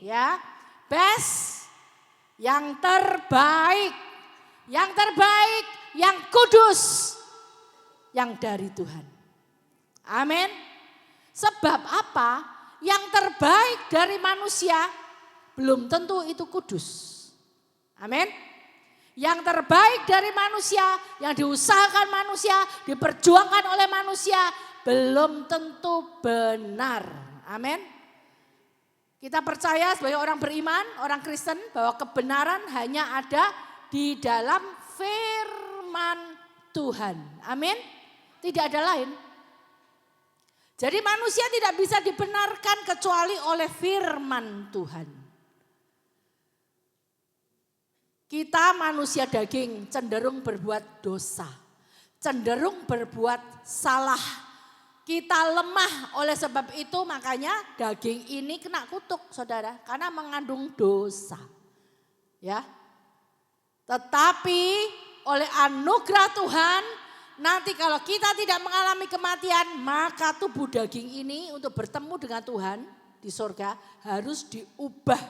ya. Best, yang terbaik, yang kudus, yang dari Tuhan. Amin. Sebab apa? Yang terbaik dari manusia belum tentu itu kudus. Amin. Yang terbaik dari manusia, yang diusahakan manusia, diperjuangkan oleh manusia, belum tentu benar. Amin. Kita percaya sebagai orang beriman, orang Kristen, bahwa kebenaran hanya ada di dalam firman Tuhan. Amin. Tidak ada lain. Jadi manusia tidak bisa dibenarkan kecuali oleh firman Tuhan. Kita manusia daging cenderung berbuat dosa, cenderung berbuat salah. Kita lemah, oleh sebab itu makanya daging ini kena kutuk saudara, karena mengandung dosa. Ya. Tetapi oleh anugerah Tuhan, nanti kalau kita tidak mengalami kematian, maka tubuh daging ini untuk bertemu dengan Tuhan di sorga harus diubah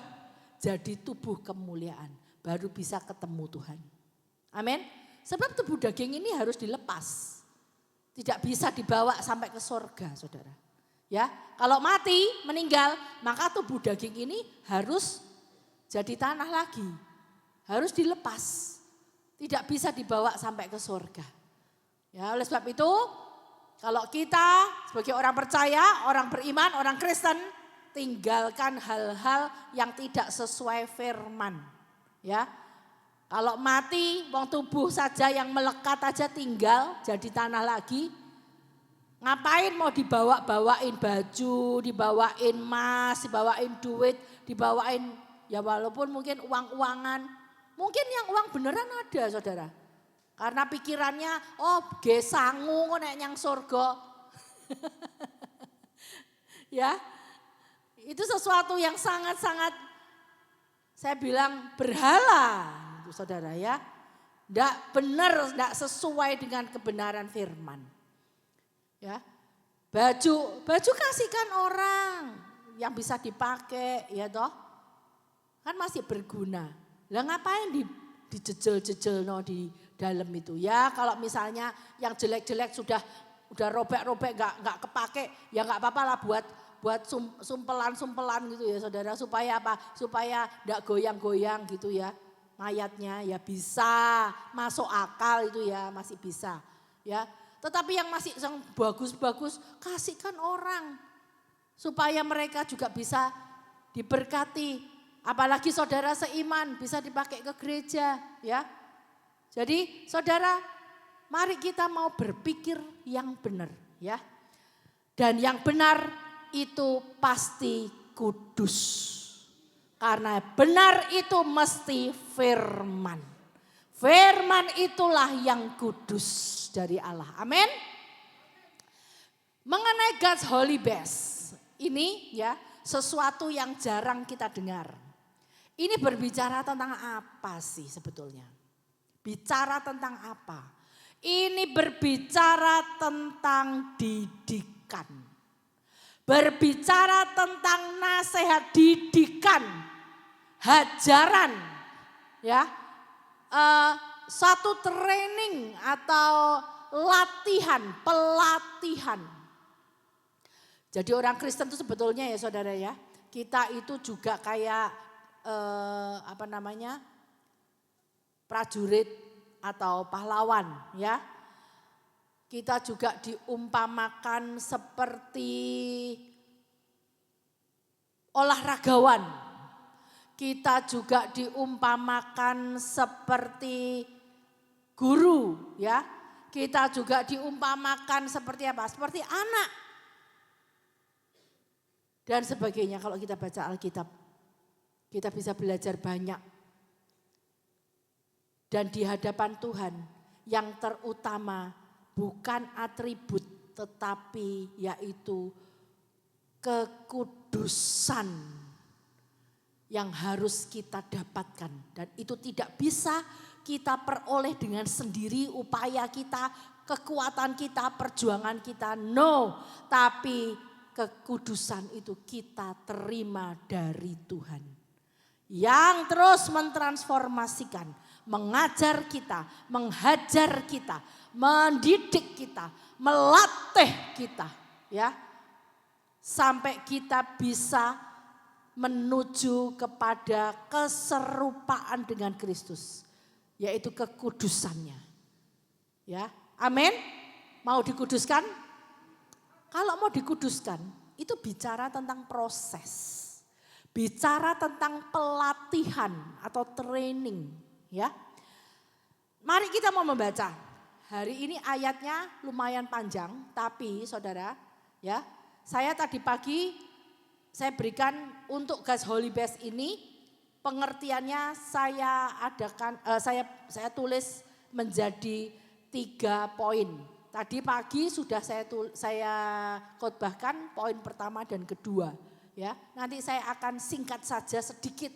jadi tubuh kemuliaan. Baru bisa ketemu Tuhan. Amin. Sebab tubuh daging ini harus dilepas. Tidak bisa dibawa sampai ke sorga saudara. Ya, kalau mati, meninggal, maka tubuh daging ini harus jadi tanah lagi. Harus dilepas. Tidak bisa dibawa sampai ke sorga. Ya, oleh sebab itu, kalau kita sebagai orang percaya, orang beriman, orang Kristen, tinggalkan hal-hal yang tidak sesuai firman. Ya, kalau mati, wong tubuh saja yang melekat aja tinggal jadi tanah lagi. Ngapain mau dibawa-bawain baju, dibawain emas, dibawain duit, dibawain ya walaupun mungkin uang-uangan. Mungkin yang uang beneran ada saudara. Karena pikirannya, oh gesangu nek nyang surga. Ya, itu sesuatu yang sangat-sangat saya bilang berhala, saudara ya. Tidak benar, tidak sesuai dengan kebenaran firman. Ya, baju kasihkan orang yang bisa dipakai, ya toh, kan masih berguna. Lah ngapain dijejel-jejel di dalam itu ya? Kalau misalnya yang jelek-jelek sudah robek-robek nggak kepake, ya nggak apa-apa lah buat sumpelan gitu ya saudara, supaya apa? Supaya nggak goyang-goyang gitu ya. Mayatnya ya bisa masuk akal itu ya, masih bisa ya. Tetapi yang masih yang bagus-bagus kasihkan orang supaya mereka juga bisa diberkati. Apalagi saudara seiman bisa dipakai ke gereja ya. Jadi saudara, mari kita mau berpikir yang benar ya. Dan yang benar itu pasti kudus. Karena benar itu mesti firman. Firman itulah yang kudus dari Allah. Amin. Mengenai God's Holy Best, ini ya sesuatu yang jarang kita dengar. Ini berbicara tentang apa sih sebetulnya? Bicara tentang apa? Ini berbicara tentang didikan. Berbicara tentang nasihat didikan, hajaran, ya, satu training atau latihan, pelatihan. Jadi orang Kristen itu sebetulnya ya saudara ya, kita itu juga kayak prajurit atau pahlawan ya. Kita juga diumpamakan seperti olahragawan. Kita juga diumpamakan seperti guru, ya. Kita juga diumpamakan seperti apa? Seperti anak. Dan sebagainya. Kalau kita baca Alkitab, kita bisa belajar banyak. Dan di hadapan Tuhan yang terutama bukan atribut, tetapi yaitu kekudusan yang harus kita dapatkan. Dan itu tidak bisa kita peroleh dengan sendiri, upaya kita, kekuatan kita, perjuangan kita. No, tapi kekudusan itu kita terima dari Tuhan. Yang terus mentransformasikan, mengajar kita, menghajar kita, mendidik kita, melatih kita, ya. Sampai kita bisa menuju kepada keserupaan dengan Kristus, yaitu kekudusannya. Ya, amin. Mau dikuduskan? Kalau mau dikuduskan, itu bicara tentang proses. Bicara tentang pelatihan atau training, ya. Mari kita mau membaca. Hari ini ayatnya lumayan panjang, tapi saudara, ya, saya tadi pagi saya berikan untuk God's Holy Best ini pengertiannya saya adakan, saya tulis menjadi 3 poin. Tadi pagi sudah saya khotbahkan poin pertama dan kedua. Ya, nanti saya akan singkat saja sedikit,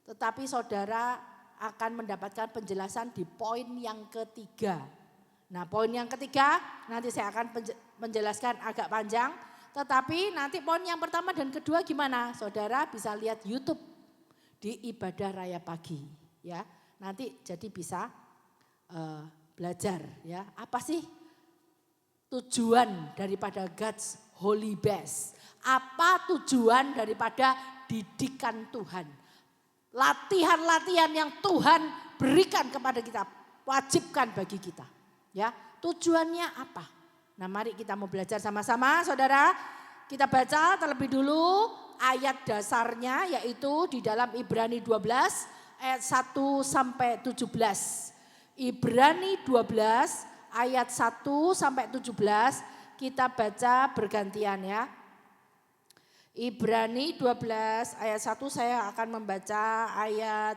tetapi saudara akan mendapatkan penjelasan di poin yang ketiga. Nah, poin yang ketiga nanti saya akan menjelaskan agak panjang, tetapi nanti poin yang pertama dan kedua gimana? Saudara bisa lihat YouTube di ibadah raya pagi, ya. Nanti jadi bisa belajar, ya. Apa sih tujuan daripada God's Holy Best? Apa tujuan daripada didikan Tuhan? Latihan-latihan yang Tuhan berikan kepada kita, wajibkan bagi kita. Ya, tujuannya apa? Nah, mari kita mau belajar sama-sama, saudara. Kita baca terlebih dulu ayat dasarnya, yaitu di dalam Ibrani 12 ayat 1 sampai 17. Ibrani 12 ayat 1 sampai 17 kita baca bergantian, ya. Ibrani 12 ayat 1 saya akan membaca ayat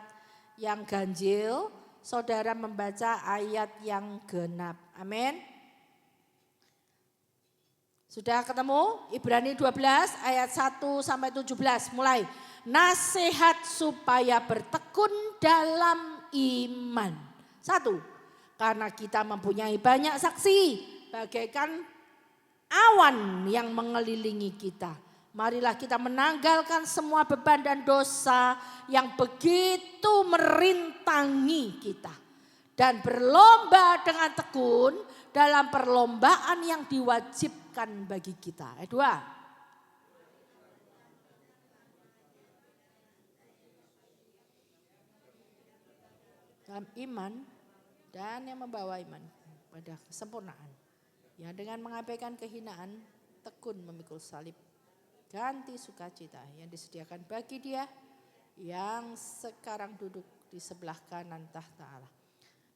yang ganjil, saudara membaca ayat yang genap. Amin. Sudah ketemu? Ibrani 12 ayat 1 sampai 17 mulai. Nasihat supaya bertekun dalam iman. 1. Karena kita mempunyai banyak saksi bagaikan awan yang mengelilingi kita. Marilah kita menanggalkan semua beban dan dosa yang begitu merintangi kita. Dan berlomba dengan tekun dalam perlombaan yang diwajibkan bagi kita. Ayat 2. Dalam iman dan yang membawa iman pada kesempurnaan. Ya, dengan mengabaikan kehinaan, tekun memikul salib. Ganti sukacita yang disediakan bagi dia yang sekarang duduk di sebelah kanan tahta Allah.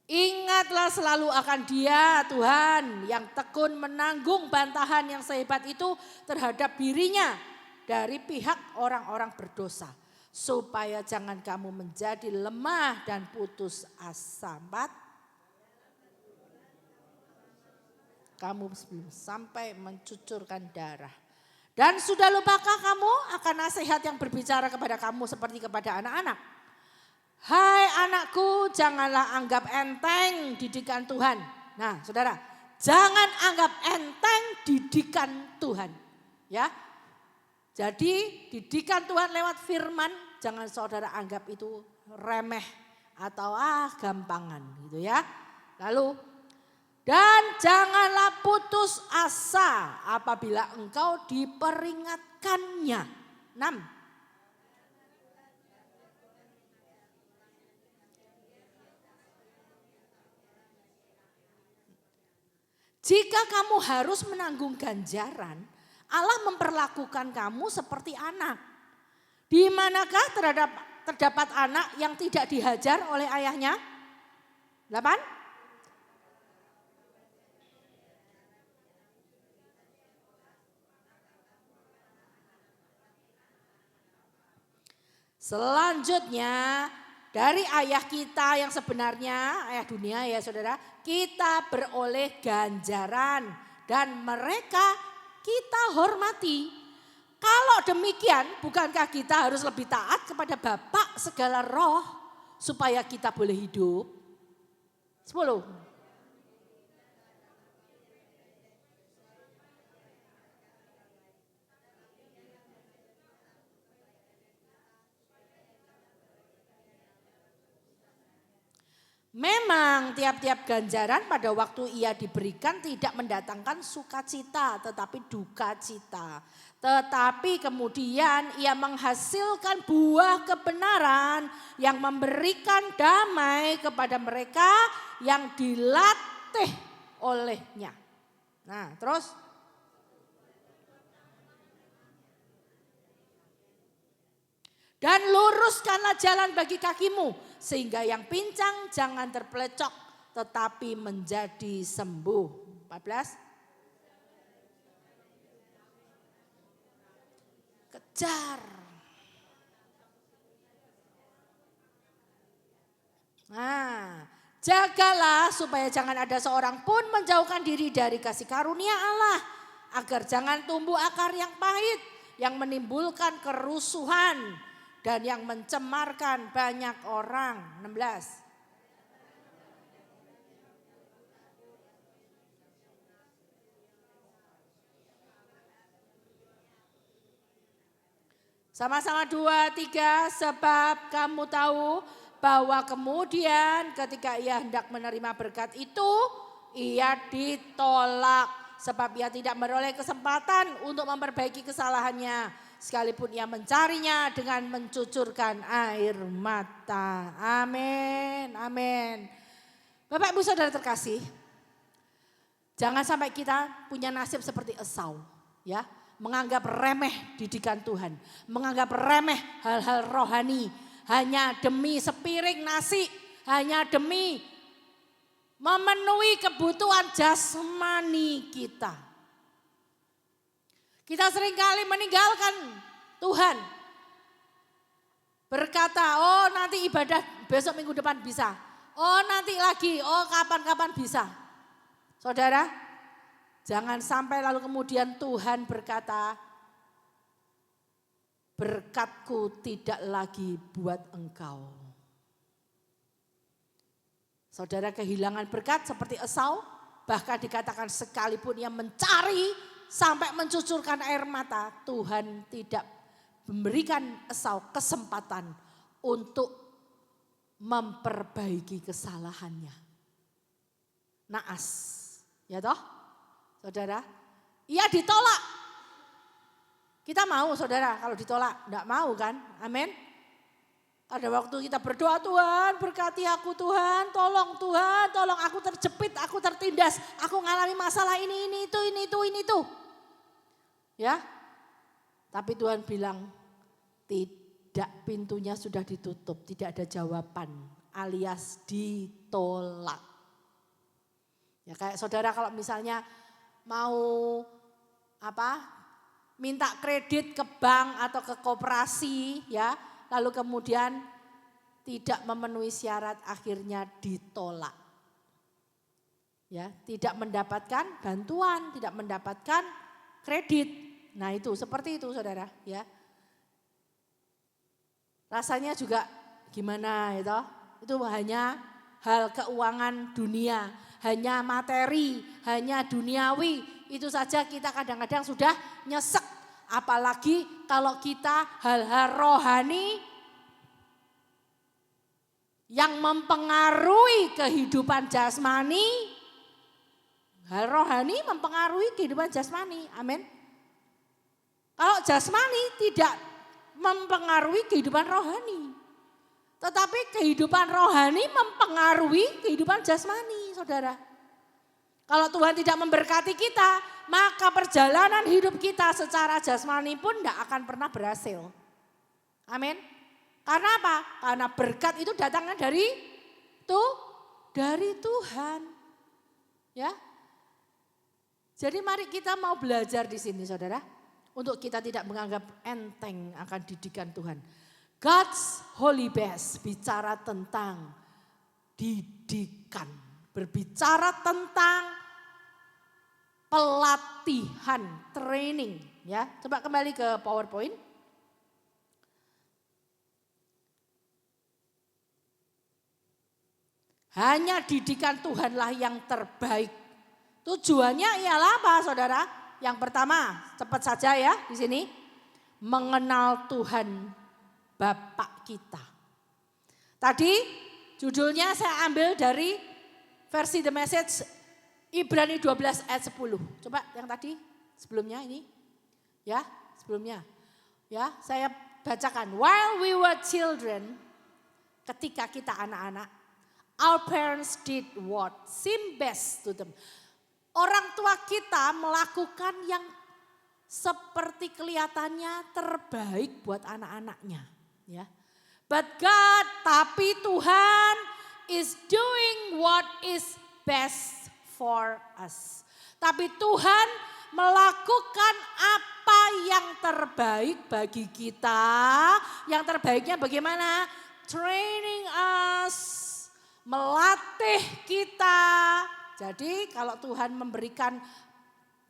Ingatlah selalu akan dia, Tuhan, yang tekun menanggung bantahan yang sehebat itu terhadap dirinya dari pihak orang-orang berdosa. Supaya jangan kamu menjadi lemah dan putus asa. 4. Kamu belum sampai mencucurkan darah. Dan sudah lupakah kamu akan nasihat yang berbicara kepada kamu seperti kepada anak-anak? Hai anakku, janganlah anggap enteng didikan Tuhan. Nah, saudara, jangan anggap enteng didikan Tuhan. Ya, jadi didikan Tuhan lewat firman, jangan saudara anggap itu remeh atau gampangan gitu ya. Lalu, dan janganlah putus asa apabila engkau diperingatkannya. 6. Jika kamu harus menanggung ganjaran, Allah memperlakukan kamu seperti anak. Di manakah terdapat anak yang tidak dihajar oleh ayahnya? 8. Selanjutnya dari ayah kita yang sebenarnya, ayah dunia ya saudara, kita beroleh ganjaran dan mereka kita hormati. Kalau demikian, bukankah kita harus lebih taat kepada Bapa segala roh supaya kita boleh hidup? 10. Memang tiap-tiap ganjaran pada waktu ia diberikan tidak mendatangkan sukacita tetapi duka cita. Tetapi kemudian ia menghasilkan buah kebenaran yang memberikan damai kepada mereka yang dilatih olehnya. Nah terus. Dan luruskanlah jalan bagi kakimu, sehingga yang pincang jangan terpelecok, tetapi menjadi sembuh. 14. Kejar. Nah, jagalah supaya jangan ada seorang pun menjauhkan diri dari kasih karunia Allah, agar jangan tumbuh akar yang pahit, yang menimbulkan kerusuhan dan yang mencemarkan banyak orang. 16. Sama-sama 2, 3, sebab kamu tahu bahwa kemudian ketika ia hendak menerima berkat itu, ia ditolak. Sebab ia tidak meroleh kesempatan untuk memperbaiki kesalahannya. Sekalipun ia mencarinya dengan mencucurkan air mata. Amin, amin. Bapak Ibu Saudara terkasih, jangan sampai kita punya nasib seperti Esau, ya, menganggap remeh didikan Tuhan, menganggap remeh hal-hal rohani, hanya demi sepiring nasi, hanya demi memenuhi kebutuhan jasmani kita. Kita seringkali meninggalkan Tuhan. Berkata, oh nanti ibadah besok minggu depan bisa. Oh nanti lagi, oh kapan-kapan bisa. Saudara, jangan sampai lalu kemudian Tuhan berkata, berkatku tidak lagi buat engkau. Saudara kehilangan berkat seperti Esau, bahkan dikatakan sekalipun ia mencari sampai mencucurkan air mata, Tuhan tidak memberikan Esau kesempatan untuk memperbaiki kesalahannya. Naas, ya toh saudara, ia ditolak. Kita mau saudara kalau ditolak, enggak mau kan, amin. Pada waktu kita berdoa, Tuhan berkati aku, Tuhan tolong aku terjepit, aku tertindas, aku ngalami masalah ini itu. Ya, tapi Tuhan bilang tidak, pintunya sudah ditutup, tidak ada jawaban alias ditolak. Ya kayak saudara kalau misalnya mau minta kredit ke bank atau ke koperasi ya, lalu kemudian tidak memenuhi syarat akhirnya ditolak. Ya, tidak mendapatkan bantuan, tidak mendapatkan kredit. Nah itu seperti itu saudara ya. Rasanya juga gimana ya toh? Itu hanya hal keuangan dunia, hanya materi, hanya duniawi. Itu saja kita kadang-kadang sudah nyesek. Apalagi kalau kita hal-hal rohani yang mempengaruhi kehidupan jasmani. Hal rohani mempengaruhi kehidupan jasmani, amin. Kalau jasmani tidak mempengaruhi kehidupan rohani. Tetapi kehidupan rohani mempengaruhi kehidupan jasmani, saudara. Kalau Tuhan tidak memberkati kita, maka perjalanan hidup kita secara jasmani pun tidak akan pernah berhasil. Amin. Karena apa? Karena berkat itu datangnya dari Tuhan. Ya. Jadi mari kita mau belajar di sini saudara. Untuk kita tidak menganggap enteng akan didikan Tuhan. God's holy best bicara tentang didikan. Berbicara tentang pelatihan, training. Ya, coba kembali ke PowerPoint. Hanya didikan Tuhanlah yang terbaik. Tujuannya ialah apa saudara? Yang pertama, cepat saja ya di sini. Mengenal Tuhan Bapa kita. Tadi judulnya saya ambil dari versi The Message Ibrani 12 ayat 10. Coba yang tadi sebelumnya ini. Ya, sebelumnya. Ya, saya bacakan. While we were children, ketika kita anak-anak, our parents did what seemed best to them. Orang tua kita melakukan yang seperti kelihatannya terbaik buat anak-anaknya. Ya. But God, tapi Tuhan is doing what is best for us. Tapi Tuhan melakukan apa yang terbaik bagi kita. Yang terbaiknya bagaimana? Training us, melatih kita. Jadi kalau Tuhan memberikan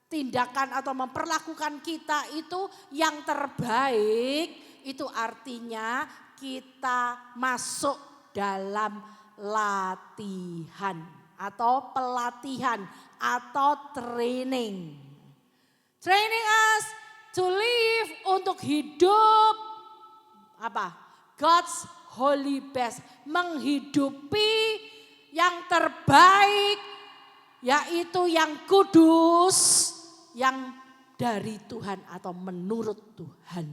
tindakan atau memperlakukan kita itu yang terbaik, itu artinya kita masuk dalam latihan atau pelatihan atau training. Training us to live, untuk hidup apa? God's holy best, menghidupi yang terbaik, yaitu yang kudus, yang dari Tuhan atau menurut Tuhan.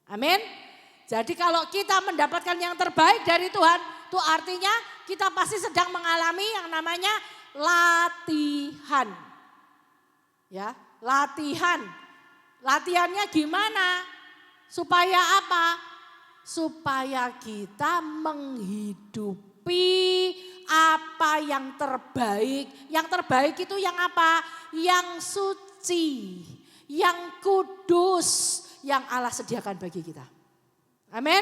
Amin. Jadi kalau kita mendapatkan yang terbaik dari Tuhan, itu artinya kita pasti sedang mengalami yang namanya latihan. Ya, latihan. Latihannya gimana? Supaya apa? Supaya kita menghidupi apa yang terbaik. Yang terbaik itu yang apa? Yang suci, yang kudus, yang Allah sediakan bagi kita. Amin.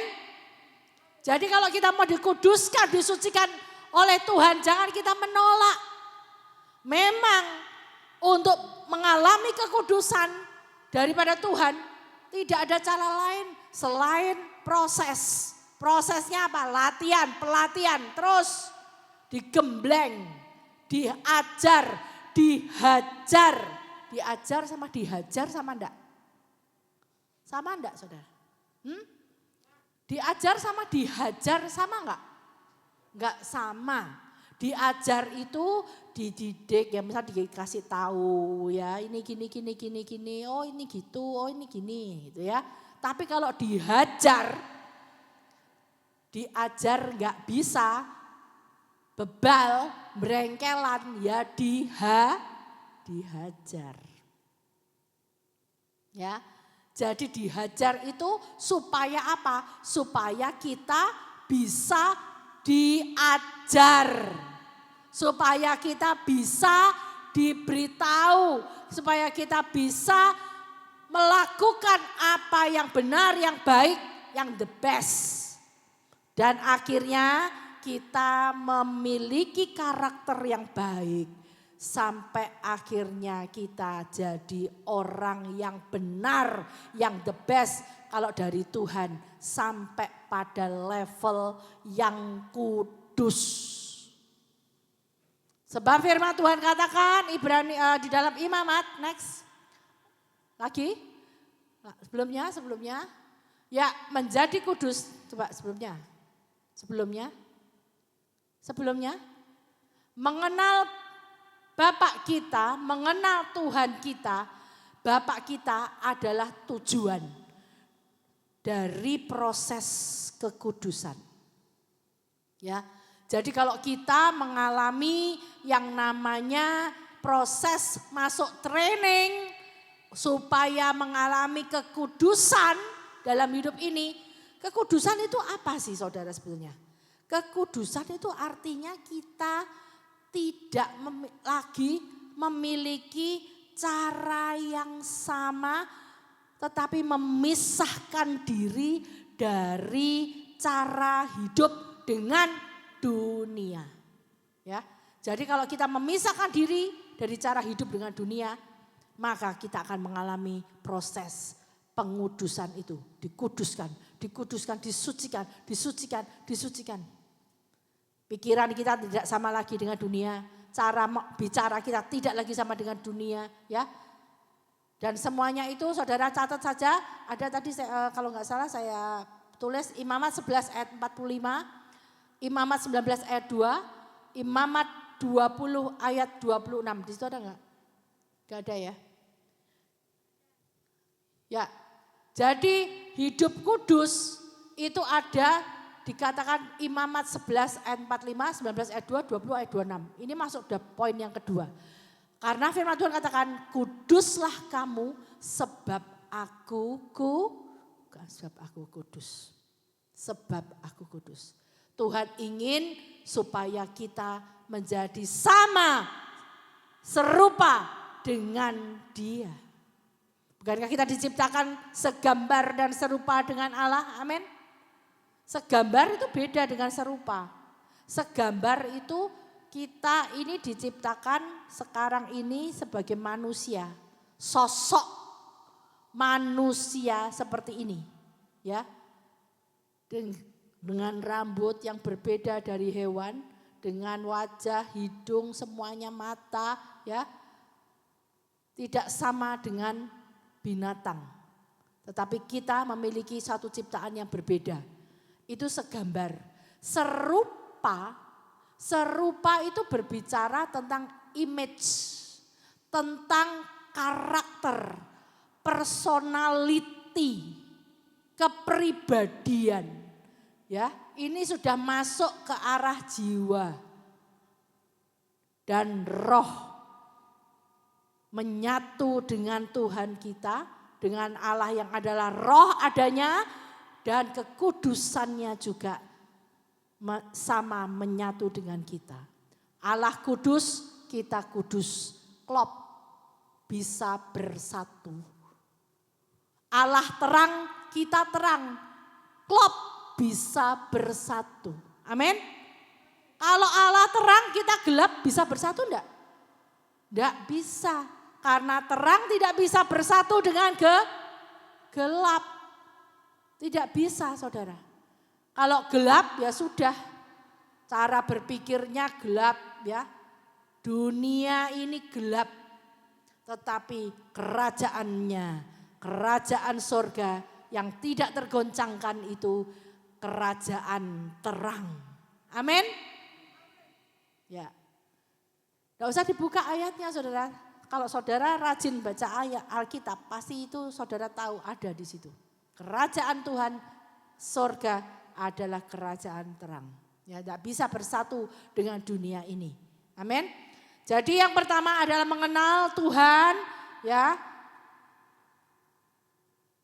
Jadi kalau kita mau dikuduskan, disucikan oleh Tuhan, jangan kita menolak. Memang untuk mengalami kekudusan daripada Tuhan, tidak ada cara lain selain proses. Prosesnya apa? Latihan, pelatihan, terus digembleng, diajar, dihajar. Diajar sama dihajar sama enggak? Sama enggak saudara? Diajar sama dihajar sama enggak? Enggak sama. Diajar itu dididik ya, misal dikasih tahu ya, ini gini, oh ini gitu, oh ini gini gitu ya. Tapi kalau dihajar enggak bisa, bebal, berengkelan ya dihajar. Ya. Jadi dihajar itu supaya apa? Supaya kita bisa diajar. Supaya kita bisa diberitahu. Supaya kita bisa melakukan apa yang benar, yang baik, yang the best. Dan akhirnya kita memiliki karakter yang baik. Sampai akhirnya kita jadi orang yang benar, yang the best kalau dari Tuhan. Sampai pada level yang kudus. Sebab firman Tuhan katakan Ibrani di dalam Imamat, next. Lagi? Sebelumnya. Ya, menjadi kudus. Coba sebelumnya. Mengenal Bapak kita, mengenal Tuhan kita, Bapak kita adalah tujuan dari proses kekudusan. Ya, jadi kalau kita mengalami yang namanya proses masuk training supaya mengalami kekudusan dalam hidup ini. Kekudusan itu apa sih saudara sebetulnya? Kekudusan itu artinya kita tidak lagi memiliki cara yang sama tetapi memisahkan diri dari cara hidup dengan dunia. Ya. Jadi kalau kita memisahkan diri dari cara hidup dengan dunia, maka kita akan mengalami proses pengudusan itu, dikuduskan, disucikan. Pikiran kita tidak sama lagi dengan dunia, cara bicara kita tidak lagi sama dengan dunia, ya. Dan semuanya itu saudara catat saja, ada tadi kalau nggak salah saya tulis Imamat 11 ayat 45, Imamat 19 ayat 2, Imamat 20 ayat 26. Di situ ada nggak? Nggak ada ya. Ya, jadi hidup kudus itu ada dikatakan Imamat 11 ayat 45, 19 ayat 2, 20 ayat 26. Ini masuk poin yang kedua. Karena firman Tuhan katakan kuduslah kamu sebab aku kudus. Sebab aku kudus. Tuhan ingin supaya kita menjadi sama, serupa dengan Dia. Bukankah kita diciptakan segambar dan serupa dengan Allah? Amin. Segambar itu beda dengan serupa. Segambar itu kita ini diciptakan sekarang ini sebagai manusia. Sosok manusia seperti ini. Ya. Dengan rambut yang berbeda dari hewan. Dengan wajah, hidung, semuanya mata. Ya. Tidak sama dengan binatang. Tetapi kita memiliki satu ciptaan yang berbeda. Itu segambar. Serupa itu berbicara tentang image, tentang karakter, personality, kepribadian. Ya, ini sudah masuk ke arah jiwa dan roh menyatu dengan Tuhan kita, dengan Allah yang adalah roh adanya dan kekudusannya juga sama menyatu dengan kita. Allah kudus, kita kudus. Klop, bisa bersatu. Allah terang, kita terang. Klop, bisa bersatu. Amin. Kalau Allah terang, kita gelap, bisa bersatu enggak? Enggak bisa. Karena terang tidak bisa bersatu dengan gelap. Tidak bisa saudara. Kalau gelap ya sudah, cara berpikirnya gelap ya. Dunia ini gelap, tetapi kerajaannya, kerajaan sorga yang tidak tergoncangkan itu kerajaan terang. Amin. Ya, gak usah dibuka ayatnya saudara. Kalau saudara rajin baca ayat Alkitab, pasti itu saudara tahu ada di situ. Kerajaan Tuhan, sorga adalah kerajaan terang. Ya, tidak bisa bersatu dengan dunia ini. Amin. Jadi yang pertama adalah mengenal Tuhan, ya.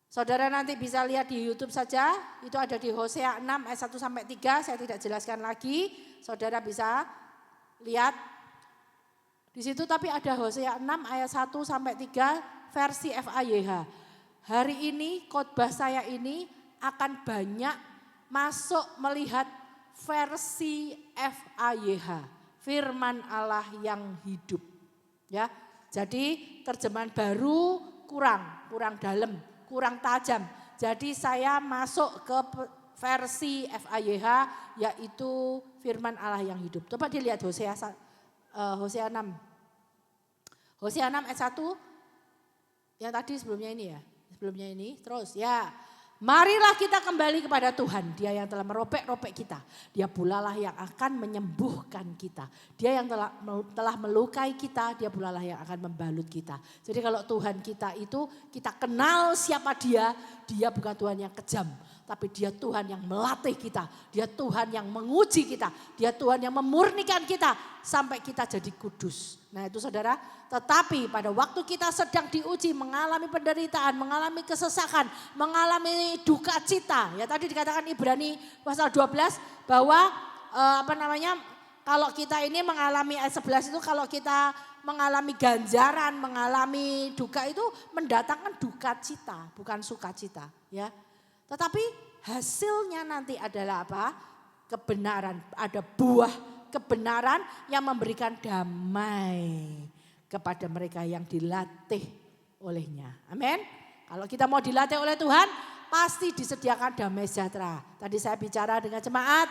Saudara nanti bisa lihat di YouTube saja, itu ada di Hosea 6 ayat 1 sampai 3, saya tidak jelaskan lagi. Saudara bisa lihat di situ, tapi ada Hosea 6 ayat 1 sampai 3 versi FAYH. Hari ini khotbah saya ini akan banyak masuk melihat versi FAYH, firman Allah yang hidup. Ya, jadi terjemahan baru kurang dalam, kurang tajam. Jadi saya masuk ke versi FAYH yaitu firman Allah yang hidup. Coba dilihat Hosea 6. Hosea 6 ayat 1 yang tadi sebelumnya ini ya. Sebelumnya ini terus ya. Marilah kita kembali kepada Tuhan, Dia yang telah merobek-robek kita. Dia pula lah yang akan menyembuhkan kita. Dia yang telah melukai kita, Dia pula lah yang akan membalut kita. Jadi kalau Tuhan kita itu, kita kenal siapa Dia, Dia bukan Tuhan yang kejam. Tapi Dia Tuhan yang melatih kita, Dia Tuhan yang menguji kita, Dia Tuhan yang memurnikan kita sampai kita jadi kudus. Nah itu saudara, tetapi pada waktu kita sedang diuji, mengalami penderitaan, mengalami kesesakan, mengalami duka cita. Ya tadi dikatakan Ibrani pasal 12 bahwa kalau kita ini mengalami ayat 11 itu kalau kita mengalami ganjaran, mengalami duka itu mendatangkan duka cita, bukan sukacita. Ya. Tetapi hasilnya nanti adalah apa? Kebenaran, ada buah kebenaran yang memberikan damai kepada mereka yang dilatih olehnya. Amin. Kalau kita mau dilatih oleh Tuhan, pasti disediakan damai sejahtera. Tadi saya bicara dengan jemaat,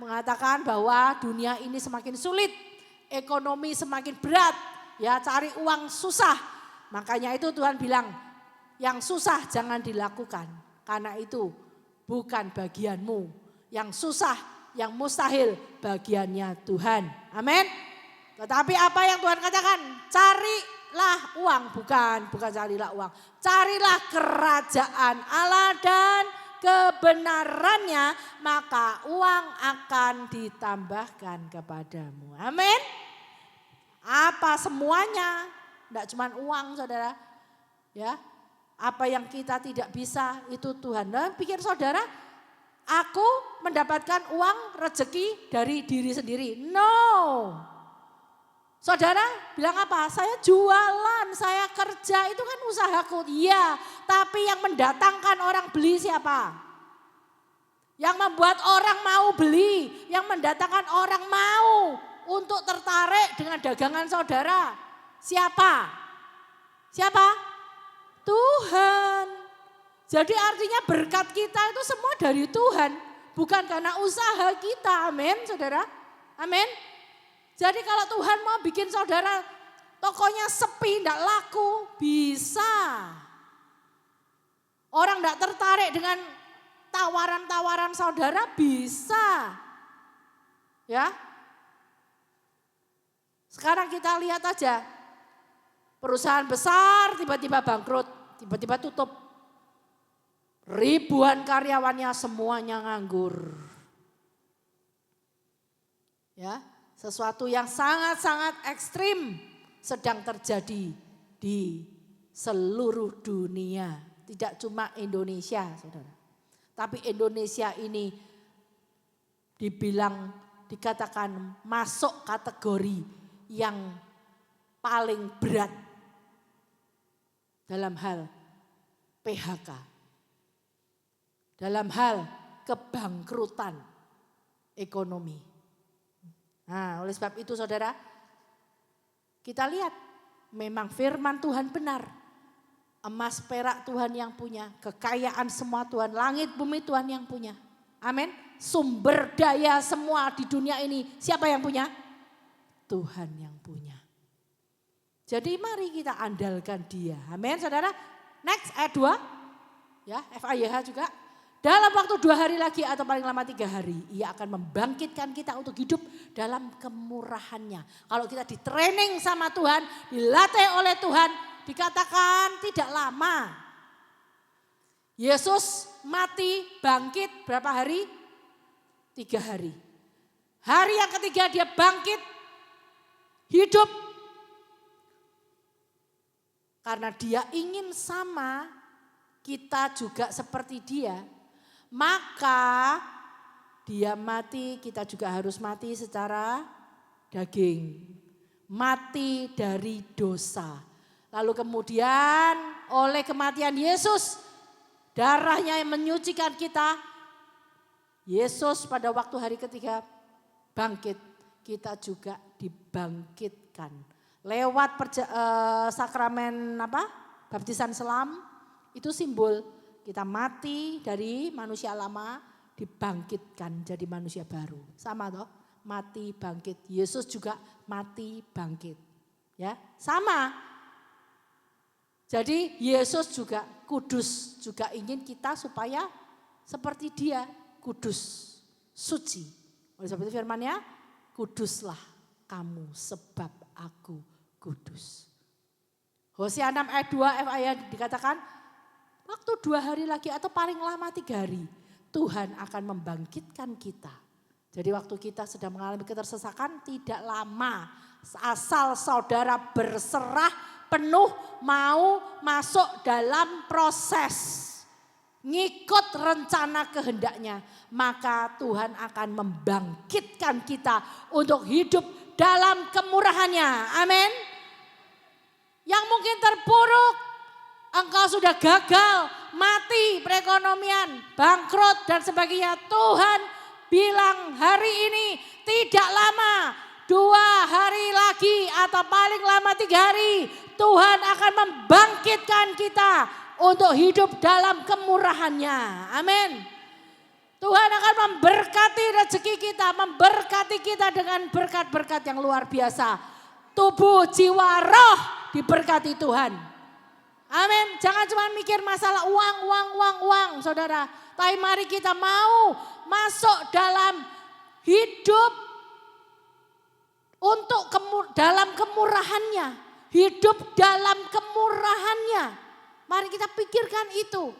mengatakan bahwa dunia ini semakin sulit, ekonomi semakin berat, ya cari uang susah. Makanya itu Tuhan bilang, yang susah jangan dilakukan, karena itu bukan bagianmu. Yang susah, yang mustahil bagiannya Tuhan. Amin. Tetapi apa yang Tuhan katakan? Carilah uang, bukan carilah uang. Carilah kerajaan Allah dan kebenarannya, maka uang akan ditambahkan kepadamu. Amin. Apa semuanya? Tidak cuma uang saudara. Ya, apa yang kita tidak bisa itu Tuhan. Nah, pikir saudara, aku mendapatkan uang rezeki dari diri sendiri. No. Saudara bilang apa? Saya jualan, saya kerja, itu kan usahaku. Iya, tapi yang mendatangkan orang beli siapa? Yang membuat orang mau beli, yang mendatangkan orang mau untuk tertarik dengan dagangan saudara. Siapa? Siapa? Tuhan. Jadi artinya berkat kita itu semua dari Tuhan. Bukan karena usaha kita, amin saudara. Amin. Jadi kalau Tuhan mau bikin saudara tokonya sepi, tidak laku, bisa. Orang tidak tertarik dengan tawaran-tawaran saudara, bisa. Ya. Sekarang kita lihat aja, perusahaan besar tiba-tiba bangkrut, tiba-tiba tutup. Ribuan karyawannya semuanya nganggur. Ya, sesuatu yang sangat-sangat ekstrim sedang terjadi di seluruh dunia. Tidak cuma Indonesia, saudara. Tapi Indonesia ini dikatakan masuk kategori yang paling berat dalam hal PHK. Dalam hal kebangkrutan ekonomi. Nah, oleh sebab itu saudara, kita lihat memang firman Tuhan benar. Emas perak Tuhan yang punya, kekayaan semua Tuhan, langit bumi Tuhan yang punya. Amin. Sumber daya semua di dunia ini siapa yang punya? Tuhan yang punya. Jadi mari kita andalkan Dia. Amin saudara. Next ayat 2. Ya, FAYH juga. Dalam waktu 2 hari lagi atau paling lama 3 hari, Ia akan membangkitkan kita untuk hidup dalam kemurahannya. Kalau kita di training sama Tuhan, dilatih oleh Tuhan, dikatakan tidak lama. Yesus mati, bangkit berapa hari? 3 hari. Hari yang ketiga dia bangkit, hidup. Karena dia ingin sama, kita juga seperti dia. Maka dia mati, kita juga harus mati secara daging. Mati dari dosa. Lalu kemudian oleh kematian Yesus, darahnya yang menyucikan kita. Yesus pada waktu hari ketiga bangkit, kita juga dibangkitkan. Lewat sakramen baptisan selam, itu simbol. Kita mati dari manusia lama, dibangkitkan jadi manusia baru. Sama toh, mati bangkit. Yesus juga mati bangkit. Ya, sama. Jadi Yesus juga kudus, juga ingin kita supaya seperti Dia, kudus, suci. Oleh sebab itu firman-Nya, kuduslah kamu sebab aku kudus. Hosea 6 ayat 2 FAYH dikatakan, waktu 2 hari lagi atau paling lama 3 hari, Tuhan akan membangkitkan kita. Jadi waktu kita sedang mengalami ketersesakan tidak lama asal saudara berserah penuh mau masuk dalam proses. Ngikut rencana kehendaknya, maka Tuhan akan membangkitkan kita untuk hidup dalam kemurahannya. Amin. Yang mungkin terpuruk, engkau sudah gagal, mati perekonomian, bangkrut dan sebagainya. Tuhan bilang hari ini tidak lama, 2 hari lagi atau paling lama 3 hari, Tuhan akan membangkitkan kita untuk hidup dalam kemurahannya. Amin. Tuhan akan memberkati rezeki kita, memberkati kita dengan berkat-berkat yang luar biasa. Tubuh, jiwa, roh diberkati Tuhan. Amin. Jangan cuma mikir masalah uang, saudara. Tapi mari kita mau masuk dalam hidup untuk dalam kemurahannya. Hidup dalam kemurahannya. Mari kita pikirkan itu.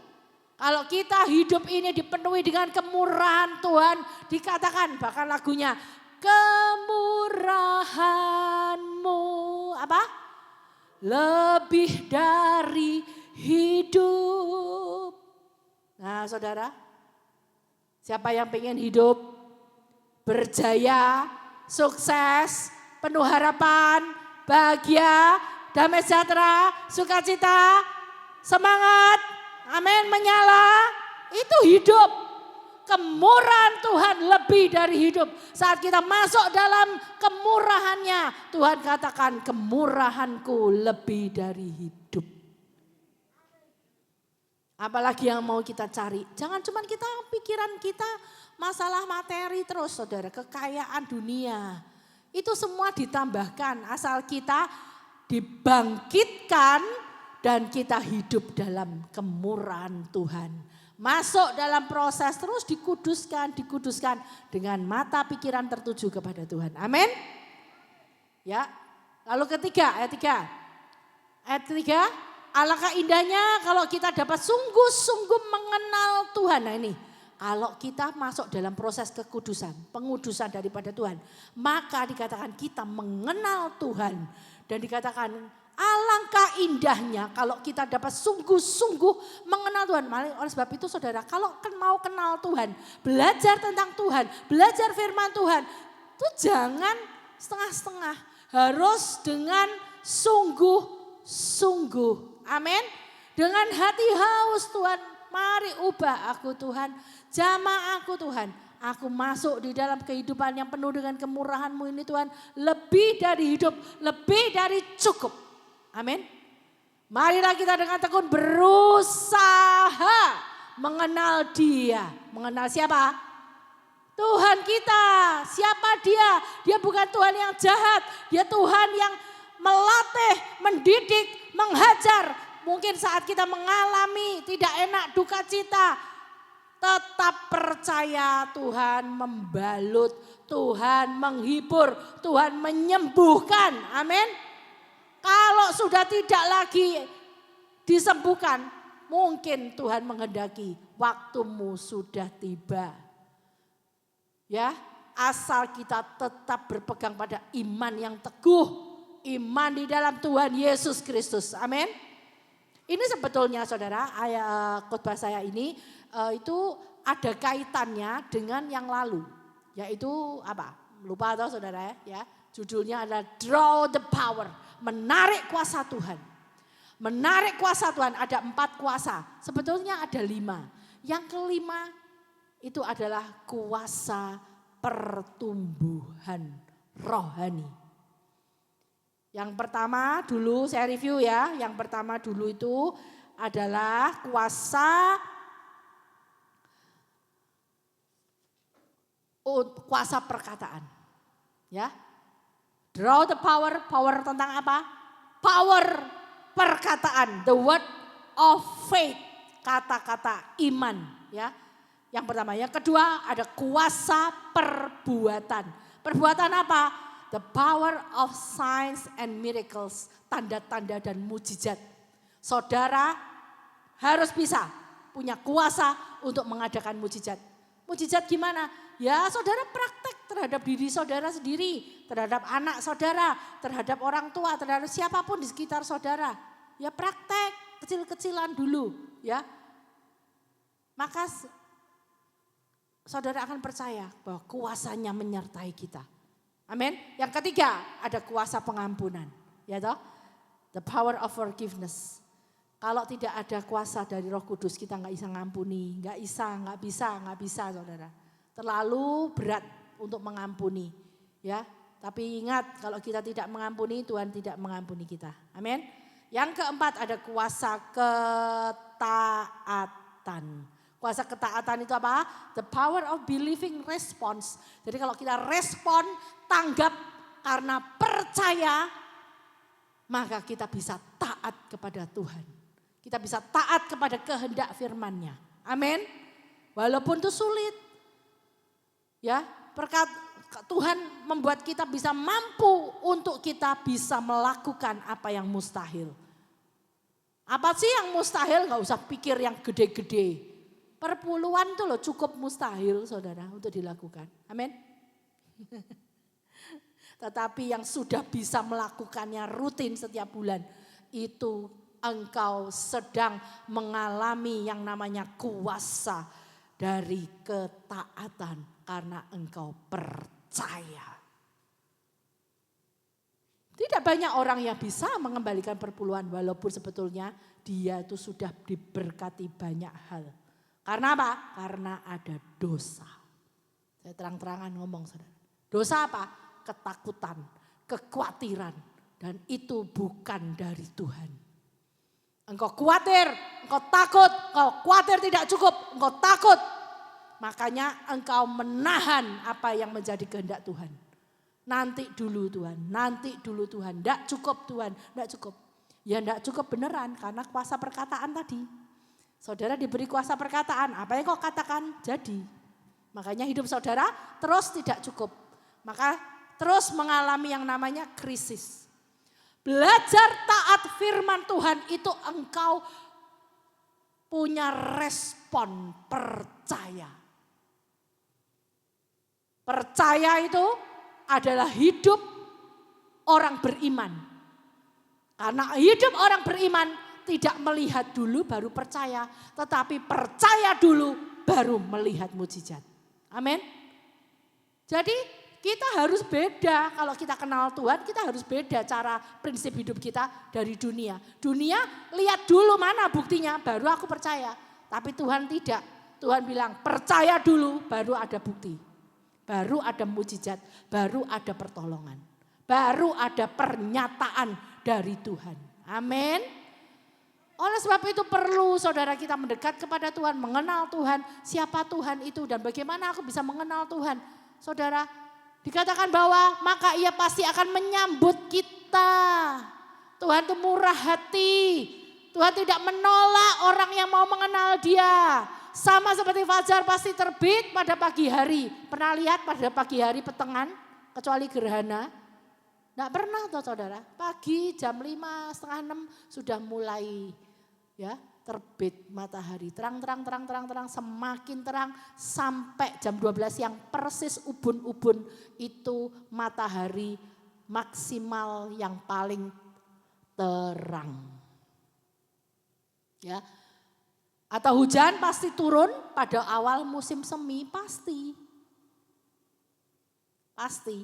Kalau kita hidup ini dipenuhi dengan kemurahan Tuhan, dikatakan bahkan lagunya, kemurahan-Mu apa? Lebih dari hidup. Nah, saudara, siapa yang pengen hidup berjaya, sukses, penuh harapan, bahagia, damai sejahtera, sukacita, semangat, amin, menyala, itu hidup. Kemurahan Tuhan lebih dari hidup. Saat kita masuk dalam kemurahannya, Tuhan katakan kemurahanku lebih dari hidup. Apalagi yang mau kita cari. Jangan cuma pikiran kita masalah materi terus, saudara, kekayaan dunia. Itu semua ditambahkan asal kita dibangkitkan dan kita hidup dalam kemurahan Tuhan. Masuk dalam proses terus dikuduskan dengan mata pikiran tertuju kepada Tuhan. Amin. Ya. Lalu ketiga, ayat 3. Ayat 3, alangkah indahnya kalau kita dapat sungguh-sungguh mengenal Tuhan. Nah ini, kalau kita masuk dalam proses kekudusan, pengudusan daripada Tuhan, maka dikatakan kita mengenal Tuhan dan dikatakan alangkah indahnya kalau kita dapat sungguh-sungguh mengenal Tuhan. Oleh sebab itu saudara, kalau mau kenal Tuhan, belajar tentang Tuhan, belajar firman Tuhan, itu jangan setengah-setengah, harus dengan sungguh-sungguh. Amin. Dengan hati haus Tuhan, mari ubah aku Tuhan, jamah aku Tuhan. Aku masuk di dalam kehidupan yang penuh dengan kemurahan-Mu ini Tuhan, lebih dari hidup, lebih dari cukup. Amin. Marilah kita dengan tekun berusaha mengenal Dia. Mengenal siapa? Tuhan kita. Siapa Dia? Dia bukan Tuhan yang jahat. Dia Tuhan yang melatih, mendidik, menghajar. Mungkin saat kita mengalami tidak enak, duka cita, tetap percaya Tuhan membalut, Tuhan menghibur, Tuhan menyembuhkan. Amin. Kalau sudah tidak lagi disembuhkan, mungkin Tuhan menghendaki waktumu sudah tiba. Ya, asal kita tetap berpegang pada iman yang teguh, iman di dalam Tuhan Yesus Kristus. Amin. Ini sebetulnya saudara, ayat khotbah saya ini itu ada kaitannya dengan yang lalu, yaitu apa? Lupa atau saudara ya? Judulnya adalah Draw the Power, menarik kuasa Tuhan. Menarik kuasa Tuhan, ada 4 kuasa, sebetulnya ada 5. Yang kelima itu adalah kuasa pertumbuhan rohani. Yang pertama dulu saya review ya, yang pertama dulu itu adalah kuasa perkataan. Ya. Draw the power, power tentang apa? Power perkataan, the word of faith, kata-kata iman, ya. Yang pertama, yang kedua ada kuasa perbuatan. Perbuatan apa? The power of signs and miracles, tanda-tanda dan mujizat. Saudara harus bisa punya kuasa untuk mengadakan mujizat. Mujizat gimana? Ya saudara praktek terhadap diri saudara sendiri, terhadap anak saudara, terhadap orang tua, terhadap siapapun di sekitar saudara. Ya praktek kecil-kecilan dulu ya. Maka saudara akan percaya bahwa kuasanya menyertai kita. Amin. Yang ketiga ada kuasa pengampunan. Ya toh? The power of forgiveness. Kalau tidak ada kuasa dari Roh Kudus kita nggak bisa ngampuni, nggak bisa saudara. Terlalu berat untuk mengampuni, ya. Tapi ingat kalau kita tidak mengampuni, Tuhan tidak mengampuni kita. Amin. Yang keempat ada kuasa ketaatan. Kuasa ketaatan itu apa? The power of believing response. Jadi kalau kita respon, tanggap karena percaya, maka kita bisa taat kepada Tuhan. Kita bisa taat kepada kehendak firman-Nya. Amin. Walaupun itu sulit. Ya, Tuhan membuat kita bisa mampu untuk kita bisa melakukan apa yang mustahil. Apa sih yang mustahil? Gak usah pikir yang gede-gede. Perpuluhan itu loh cukup mustahil saudara untuk dilakukan. Amin. Tetapi yang sudah bisa melakukannya rutin setiap bulan itu engkau sedang mengalami yang namanya kuasa dari ketaatan karena engkau percaya. Tidak banyak orang yang bisa mengembalikan perpuluhan walaupun sebetulnya dia itu sudah diberkati banyak hal. Karena apa? Karena ada dosa. Saya terang-terangan ngomong saudara. Dosa apa? Ketakutan, kekhawatiran dan itu bukan dari Tuhan. Engkau khawatir, engkau takut, engkau khawatir tidak cukup, engkau takut. Makanya engkau menahan apa yang menjadi kehendak Tuhan. Nanti dulu Tuhan, nanti dulu Tuhan. Tidak cukup Tuhan, tidak cukup. Ya tidak cukup beneran karena kuasa perkataan tadi. Saudara diberi kuasa perkataan, apa yang kau katakan jadi. Makanya hidup saudara terus tidak cukup. Maka terus mengalami yang namanya krisis. Belajar taat firman Tuhan itu engkau punya respon percaya. Percaya itu adalah hidup orang beriman. Karena hidup orang beriman tidak melihat dulu baru percaya. Tetapi percaya dulu baru melihat mujizat. Amin. Jadi kita harus beda, kalau kita kenal Tuhan kita harus beda cara prinsip hidup kita dari dunia. Dunia lihat dulu mana buktinya baru aku percaya. Tapi Tuhan tidak, Tuhan bilang percaya dulu baru ada bukti. Baru ada mujizat, baru ada pertolongan. Baru ada pernyataan dari Tuhan. Amin. Oleh sebab itu perlu saudara kita mendekat kepada Tuhan, mengenal Tuhan, siapa Tuhan itu dan bagaimana aku bisa mengenal Tuhan. Saudara, dikatakan bahwa maka ia pasti akan menyambut kita. Tuhan itu murah hati. Tuhan tidak menolak orang yang mau mengenal dia. Sama seperti fajar pasti terbit pada pagi hari. Pernah lihat pada pagi hari petengan kecuali gerhana? Tidak pernah toh saudara. Pagi jam 5, setengah 6 sudah mulai ya terbit matahari, terang, semakin terang sampai jam 12 siang persis ubun-ubun itu matahari maksimal yang paling terang. Ya. Atau hujan pasti turun pada awal musim semi, pasti. Pasti.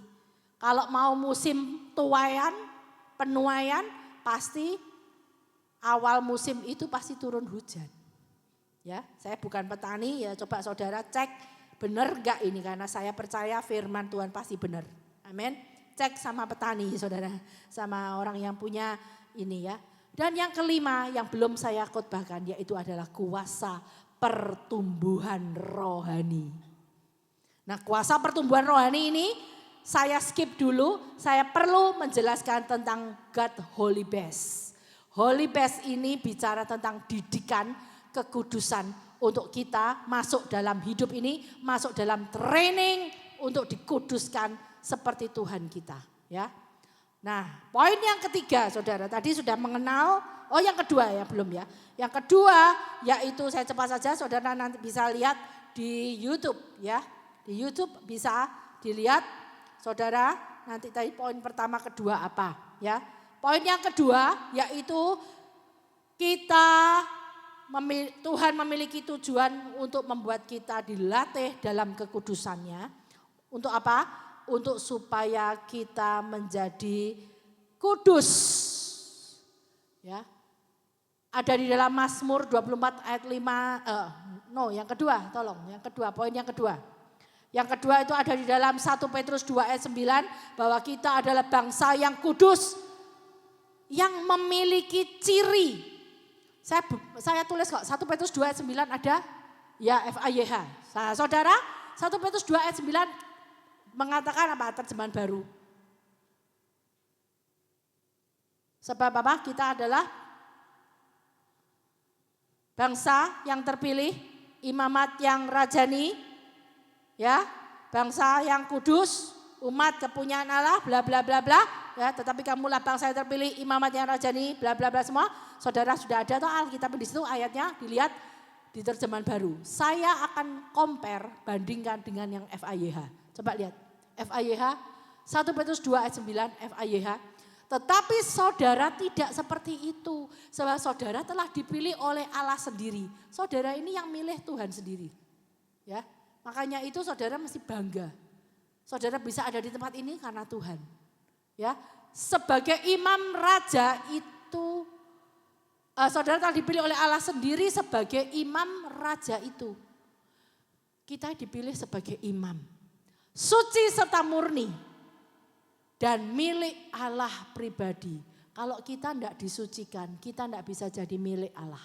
Kalau mau musim tuaian, penuaian pasti awal musim itu pasti turun hujan. Ya, saya bukan petani ya, coba saudara cek benar enggak ini karena saya percaya firman Tuhan pasti benar. Amin. Cek sama petani saudara, sama orang yang punya ini ya. Dan yang kelima yang belum saya khotbahkan yaitu adalah kuasa pertumbuhan rohani. Nah, kuasa pertumbuhan rohani ini saya skip dulu, saya perlu menjelaskan tentang God Holy Best. Holy Best ini bicara tentang didikan kekudusan untuk kita masuk dalam hidup ini, masuk dalam training untuk dikuduskan seperti Tuhan kita. Ya. Nah, poin yang ketiga saudara, tadi sudah mengenal, yang kedua ya belum ya. Yang kedua yaitu saya cepat saja saudara nanti bisa lihat di YouTube ya. Di YouTube bisa dilihat saudara nanti tadi poin pertama kedua apa ya. Poin yang kedua yaitu Tuhan memiliki tujuan untuk membuat kita dilatih dalam kekudusannya. Untuk apa? Untuk supaya kita menjadi kudus. Ya. Ada di dalam Mazmur 24 ayat 5, yang kedua, poin yang kedua. Yang kedua itu ada di dalam 1 Petrus 2 ayat 9 bahwa kita adalah bangsa yang kudus, yang memiliki ciri. Saya tulis kok 1 Petrus 2 ayat 9 ada ya FAYH. Nah, saudara 1 Petrus 2 ayat 9 mengatakan apa? Terjemahan baru. Sebab apa? Kita adalah bangsa yang terpilih, imamat yang rajani, ya, bangsa yang kudus, umat kepunyaan Allah, bla bla bla bla, ya, tetapi kamulah bangsa yang terpilih, imamat yang rajani, bla bla bla semua. Saudara sudah ada atau Alkitab di situ ayatnya dilihat di terjemahan baru. Saya akan compare, bandingkan dengan yang FAYH. Coba lihat, FAYH 1 Petrus 2 ayat 9 FAYH. Tetapi saudara tidak seperti itu. Sebab saudara telah dipilih oleh Allah sendiri. Saudara ini yang milih Tuhan sendiri. Ya, makanya itu saudara mesti bangga. Saudara bisa ada di tempat ini karena Tuhan. Ya, sebagai imam raja itu saudara telah dipilih oleh Allah sendiri sebagai imam raja itu. Kita dipilih sebagai imam. Suci serta murni. Dan milik Allah pribadi. Kalau kita tidak disucikan, kita tidak bisa jadi milik Allah.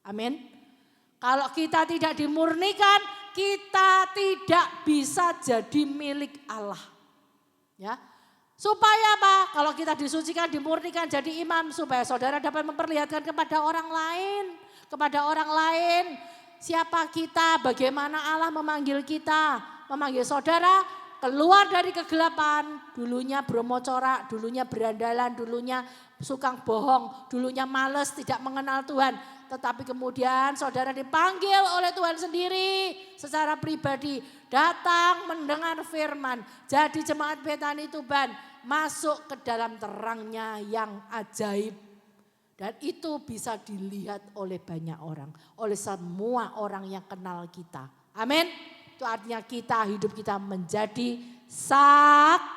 Amin. Kalau kita tidak dimurnikan, kita tidak bisa jadi milik Allah. Ya. Supaya apa? Kalau kita disucikan, dimurnikan jadi imam. Supaya saudara dapat memperlihatkan kepada orang lain. Siapa kita, bagaimana Allah memanggil kita. Memanggil saudara keluar dari kegelapan, dulunya bromocorak, dulunya berandalan, dulunya sukang bohong, dulunya males, tidak mengenal Tuhan. Tetapi kemudian saudara dipanggil oleh Tuhan sendiri secara pribadi. Datang mendengar firman, jadi jemaat Betani Tuban, masuk ke dalam terangnya yang ajaib. Dan itu bisa dilihat oleh banyak orang, oleh semua orang yang kenal kita. Amin. Itu artinya hidup kita menjadi saksi.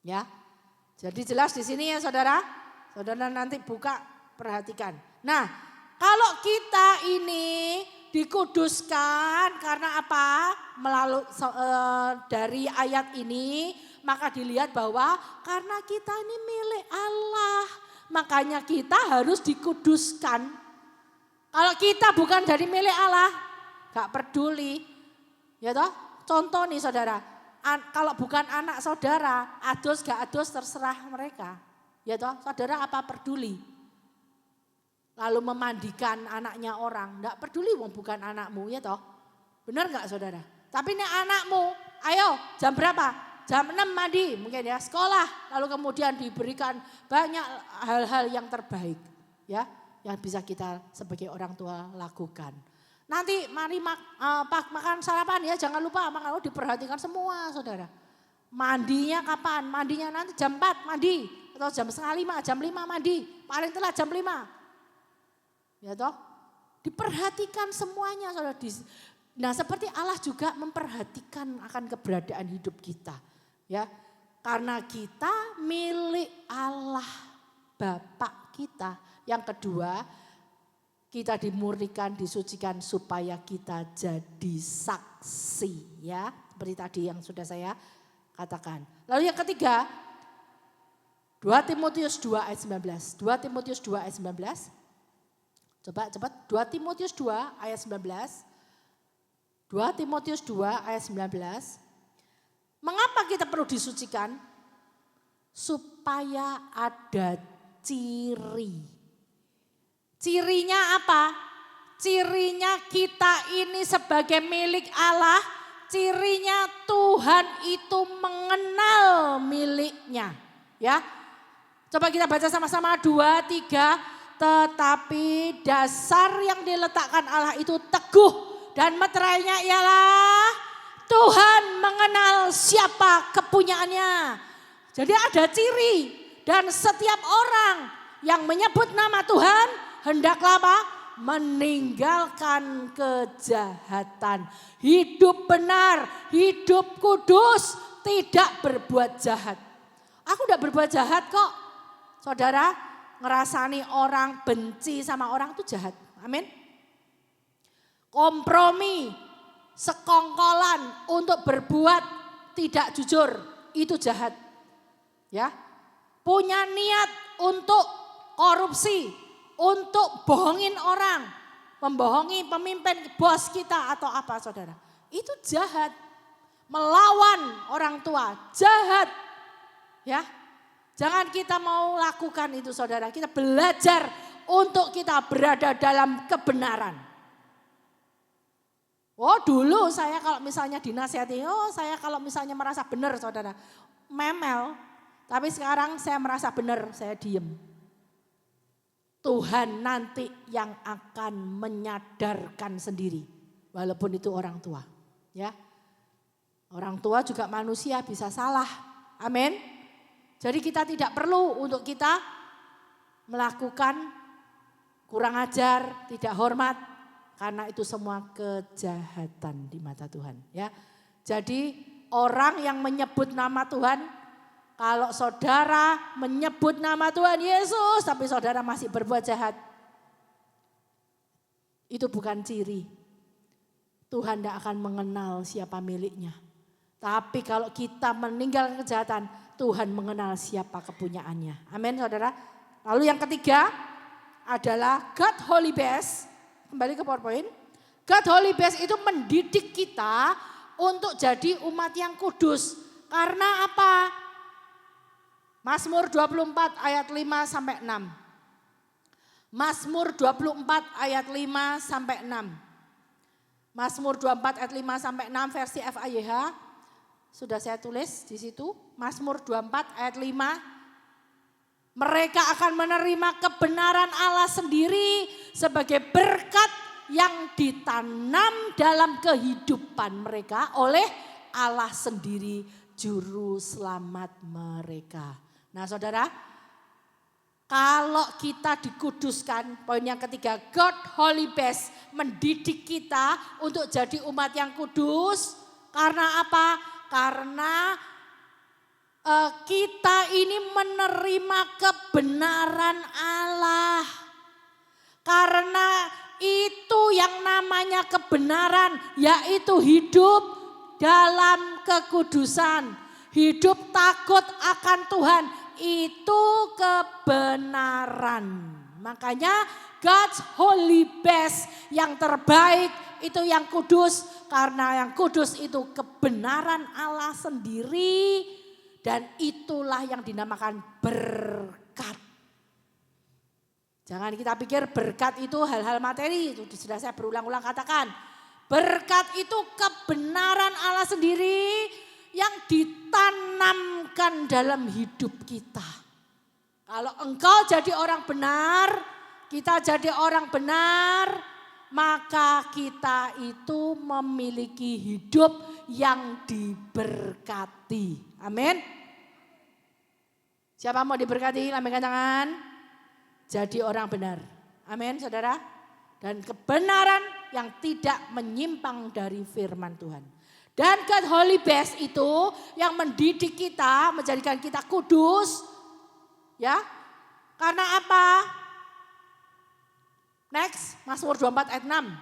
Ya. Jadi jelas di sini ya saudara. Saudara nanti buka, perhatikan. Nah, kalau kita ini dikuduskan karena apa? Melalui dari ayat ini, maka dilihat bahwa karena kita ini milik Allah, makanya kita harus dikuduskan. Kalau kita bukan dari milik Allah, gak peduli. Ya toh? Contoh nih saudara, kalau bukan anak saudara, adus gak adus terserah mereka. Ya toh? Saudara apa peduli? Lalu memandikan anaknya orang, gak peduli bukan anakmu, ya toh? Benar gak saudara? Tapi ini anakmu, ayo jam berapa? Jam 6 mandi, mungkin ya sekolah. Lalu kemudian diberikan banyak hal-hal yang terbaik. Ya. Yang bisa kita sebagai orang tua lakukan. Nanti mari makan sarapan ya, jangan lupa makan diperhatikan semua saudara. Mandinya kapan? Mandinya nanti jam 4 mandi atau jam setengah 5, jam 5 mandi, paling telat jam 5. Ya toh? Diperhatikan semuanya saudara. Nah, seperti Allah juga memperhatikan akan keberadaan hidup kita. Ya. Karena kita milik Allah, Bapa kita. Yang kedua, kita dimurnikan, disucikan supaya kita jadi saksi. Ya, seperti tadi yang sudah saya katakan. Lalu yang ketiga, 2 Timotius 2 ayat 19. 2 Timotius 2 ayat 19. Coba cepat, 2 Timotius 2 ayat 19. 2 Timotius 2 ayat 19. Mengapa kita perlu disucikan? Supaya ada ciri. Cirinya apa? Cirinya kita ini sebagai milik Allah, cirinya Tuhan itu mengenal miliknya. Ya, coba kita baca sama-sama 2, 3. Tetapi dasar yang diletakkan Allah itu teguh dan meterainya ialah Tuhan mengenal siapa kepunyaannya. Jadi ada ciri dan setiap orang yang menyebut nama Tuhan hendaklah apa? Meninggalkan kejahatan. Hidup benar, hidup kudus, tidak berbuat jahat. Aku tidak berbuat jahat kok. Saudara, ngerasani orang, benci sama orang itu jahat. Amin. Kompromi, sekongkolan untuk berbuat tidak jujur, itu jahat. Ya. Punya niat untuk korupsi, untuk bohongin orang, membohongi pemimpin, bos kita atau apa saudara. Itu jahat. Melawan orang tua, jahat. Ya, jangan kita mau lakukan itu saudara. Kita belajar untuk kita berada dalam kebenaran. Oh dulu saya kalau misalnya dinasihati, saya kalau misalnya merasa benar saudara. Memel, tapi sekarang saya merasa benar, saya diem. Tuhan nanti yang akan menyadarkan sendiri. Walaupun itu orang tua. Ya, orang tua juga manusia bisa salah. Amin. Jadi kita tidak perlu untuk kita melakukan kurang ajar, tidak hormat. Karena itu semua kejahatan di mata Tuhan. Ya. Jadi orang yang menyebut nama Tuhan, kalau saudara menyebut nama Tuhan Yesus tapi saudara masih berbuat jahat, itu bukan ciri. Tuhan tidak akan mengenal siapa miliknya. Tapi kalau kita meninggalkan kejahatan, Tuhan mengenal siapa kepunyaannya. Amin saudara. Lalu yang ketiga adalah God Holy Base. Kembali ke PowerPoint. God Holy Base itu mendidik kita untuk jadi umat yang kudus. Karena apa? Mazmur 24 ayat 5 sampai 6. Mazmur 24 ayat 5 sampai 6. Mazmur 24 ayat 5 sampai 6 versi FAYH. Sudah saya tulis di situ. Mazmur 24 ayat 5. Mereka akan menerima kebenaran Allah sendiri sebagai berkat yang ditanam dalam kehidupan mereka oleh Allah sendiri, juru selamat mereka. Nah saudara, kalau kita dikuduskan, poin yang ketiga, God Holy Base mendidik kita untuk jadi umat yang kudus. Karena apa? Karena kita ini menerima kebenaran Allah. Karena itu yang namanya kebenaran, yaitu hidup dalam kekudusan. Hidup takut akan Tuhan, itu kebenaran. Makanya God's Holy Base yang terbaik itu yang kudus. Karena yang kudus itu kebenaran Allah sendiri. Dan itulah yang dinamakan berkat. Jangan kita pikir berkat itu hal-hal materi. Itu sudah saya berulang-ulang katakan. Berkat itu kebenaran Allah sendiri yang ditanamkan dalam hidup kita. Kalau engkau jadi orang benar, kita jadi orang benar, maka kita itu memiliki hidup yang diberkati. Amin. Siapa mau diberkati? Lambaikan tangan. Jadi orang benar. Amin saudara. Dan kebenaran yang tidak menyimpang dari firman Tuhan. Dan God Holy Base itu yang mendidik kita, menjadikan kita kudus. Ya. Karena apa? Next, Mazmur 24 ayat 6.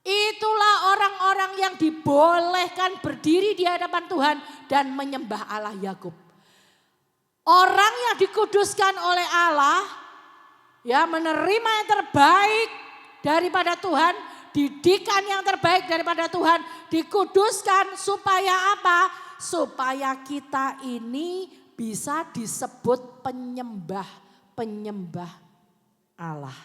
Itulah orang-orang yang dibolehkan berdiri di hadapan Tuhan dan menyembah Allah Yakub. Orang yang dikuduskan oleh Allah, ya menerima yang terbaik daripada Tuhan, didikan yang terbaik daripada Tuhan, dikuduskan supaya apa? Supaya kita ini bisa disebut penyembah Allah.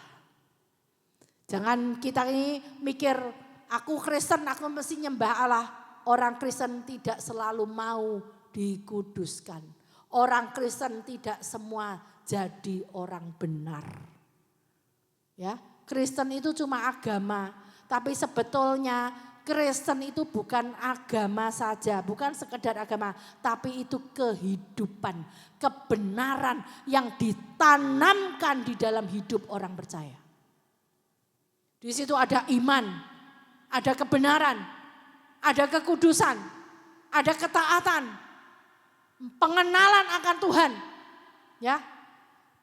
Jangan kita ini mikir, aku Kristen, aku mesti nyembah Allah. Orang Kristen tidak selalu mau dikuduskan. Orang Kristen tidak semua jadi orang benar. Ya, Kristen itu cuma agama, tapi sebetulnya Kristen itu bukan agama saja, bukan sekedar agama, tapi itu kehidupan, kebenaran yang ditanamkan di dalam hidup orang percaya. Di situ ada iman, ada kebenaran, ada kekudusan, ada ketaatan, pengenalan akan Tuhan. Ya,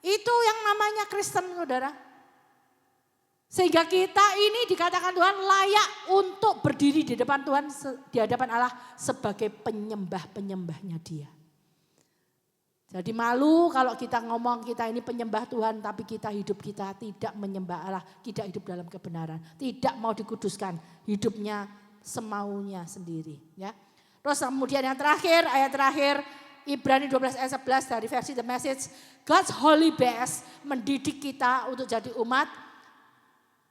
itu yang namanya Kristen, saudara. Sehingga kita ini dikatakan Tuhan layak untuk berdiri di depan Tuhan, di hadapan Allah sebagai penyembah-penyembahnya Dia. Jadi malu kalau kita ngomong kita ini penyembah Tuhan, tapi hidup kita tidak menyembah Allah, tidak hidup dalam kebenaran, tidak mau dikuduskan, hidupnya semaunya sendiri. Ya. Terus kemudian yang terakhir, ayat terakhir, Ibrani 12 ayat 11 dari versi The Message, God's holy best mendidik kita untuk jadi umat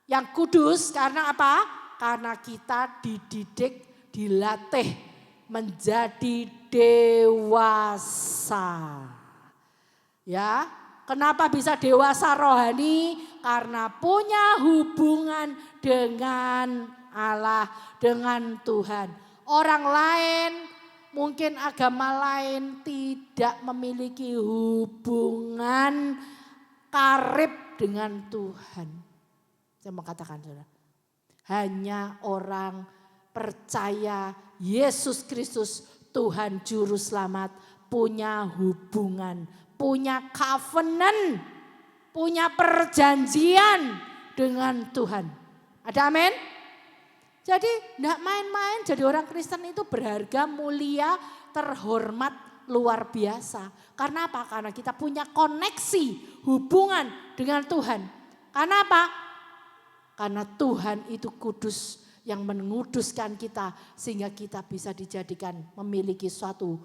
yang kudus. Karena apa? Karena kita dididik, dilatih menjadi dewasa. Ya, kenapa bisa dewasa rohani? Karena punya hubungan dengan Allah, dengan Tuhan. Orang lain, mungkin agama lain tidak memiliki hubungan karib dengan Tuhan. Saya mau katakan, saudara, hanya orang percaya Yesus Kristus Tuhan Juru Selamat punya hubungan, punya covenant, punya perjanjian dengan Tuhan. Ada amin? Jadi tidak main-main, jadi orang Kristen itu berharga, mulia, terhormat, luar biasa. Karena apa? Karena kita punya koneksi, hubungan dengan Tuhan. Karena apa? Karena Tuhan itu kudus yang menguduskan kita sehingga kita bisa dijadikan memiliki suatu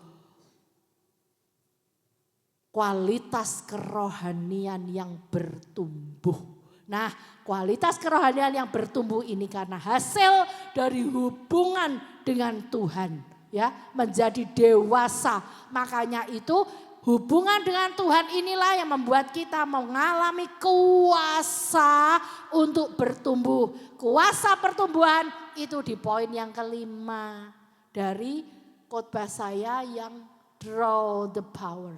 kualitas kerohanian yang bertumbuh. Nah, kualitas kerohanian yang bertumbuh ini karena hasil dari hubungan dengan Tuhan, ya, menjadi dewasa. Makanya itu hubungan dengan Tuhan inilah yang membuat kita mengalami kuasa untuk bertumbuh. Kuasa pertumbuhan itu di poin yang kelima dari khotbah saya yang draw the power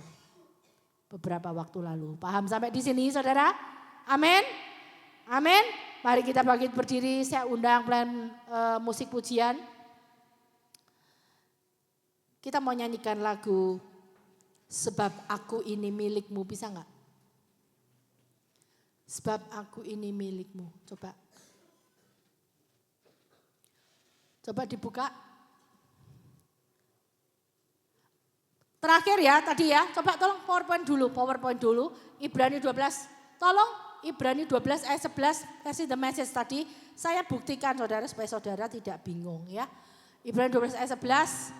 beberapa waktu lalu. Paham sampai di sini, saudara? Amin. Amin. Mari kita bangkit berdiri. Saya undang plan musik pujian. Kita mau nyanyikan lagu Sebab Aku Ini Milikmu, bisa enggak? Sebab aku ini milikmu. Coba dibuka. Terakhir ya tadi ya. Coba tolong PowerPoint dulu. Ibrani 12. Tolong Ibrani 12 ayat 11 versi The Message tadi. Saya buktikan saudara supaya saudara tidak bingung ya. Ibrani 12 ayat 11.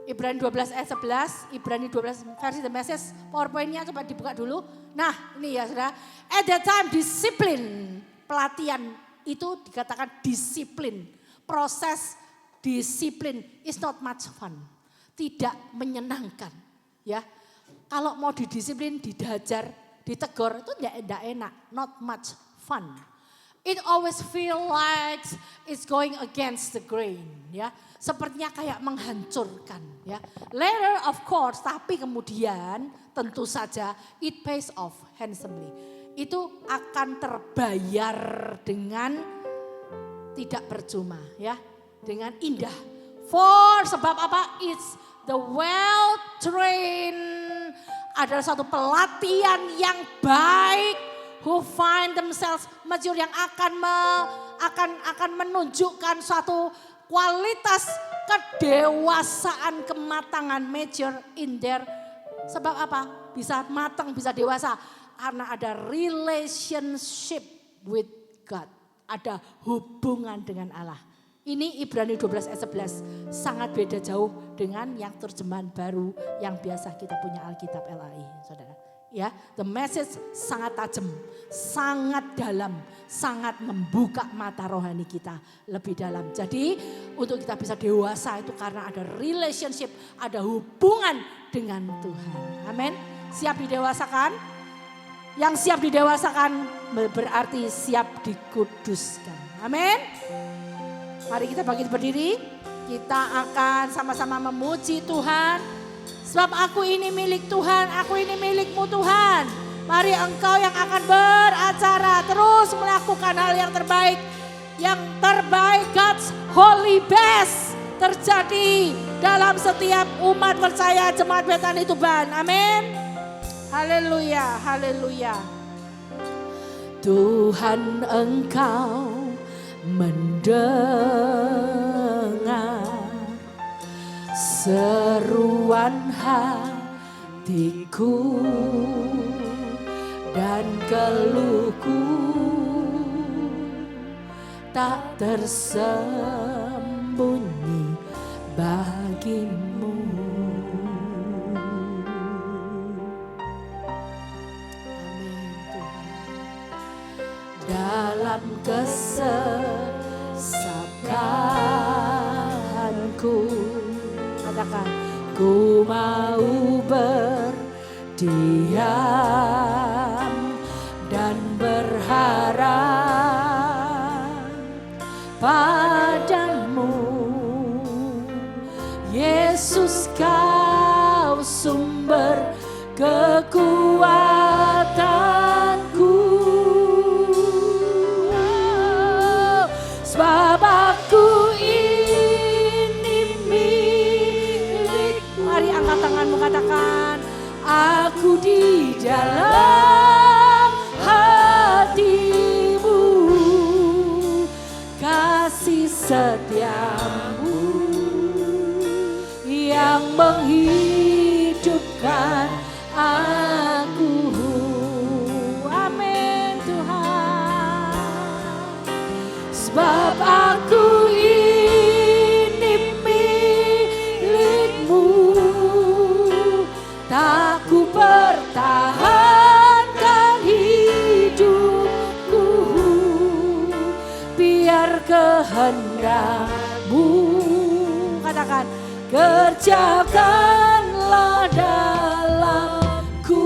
Ibrani 12 ayat 11, Ibrani 12 versi The Message, PowerPoint-nya coba dibuka dulu. Nah ini ya saudara, at that time disiplin, pelatihan itu dikatakan disiplin. Proses disiplin is not much fun, tidak menyenangkan. Ya, kalau mau didisiplin, didajar, ditegur itu tidak enak, not much fun. It always feel like it's going against the grain, ya. Sepertinya kayak menghancurkan, ya. Later of course, tapi kemudian tentu saja it pays off handsomely. Itu akan terbayar dengan tidak percuma, ya, dengan indah. For sebab apa? It's the well trained, adalah satu pelatihan yang baik. Who find themselves mature, yang akan menunjukkan suatu kualitas kedewasaan, kematangan, mature in their. Sebab apa? Bisa matang, bisa dewasa. Karena ada relationship with God. Ada hubungan dengan Allah. Ini Ibrani 12 ayat 11. Sangat beda jauh dengan yang terjemahan baru yang biasa kita punya Alkitab LAI, saudara. Ya, The Message sangat tajam, sangat dalam, sangat membuka mata rohani kita lebih dalam. Jadi untuk kita bisa dewasa itu karena ada relationship, ada hubungan dengan Tuhan. Amin. Siap didewasakan? Yang siap didewasakan berarti siap dikuduskan. Amin. Mari kita bangkit berdiri. Kita akan sama-sama memuji Tuhan. Sebab aku ini milik Tuhan, aku ini milik-Mu Tuhan. Mari Engkau yang akan beracara terus melakukan hal yang terbaik. Yang terbaik, God's holy best terjadi dalam setiap umat percaya Jemaat Betani Tuban. Amin. Haleluya, haleluya. Tuhan Engkau mendengar seruan hatiku dan keluhku tak tersembunyi bagimu. Amin Tuhan. Dalam kesesakanku, katakan, ku mau berdiam dan berharap padamu. Yesus, Kau sumber kekuatanku. Sebab aku ini milik. Mari angkat tanganmu, katakan, aku di dalam hatimu, kasih setiamu yang menghidupkan aku. Amin Tuhan. Sebab aku ini milik-Mu, tak ku pertahankan hidupku, biar kehendak-Mu, katakan, kerjakanlah dalamku.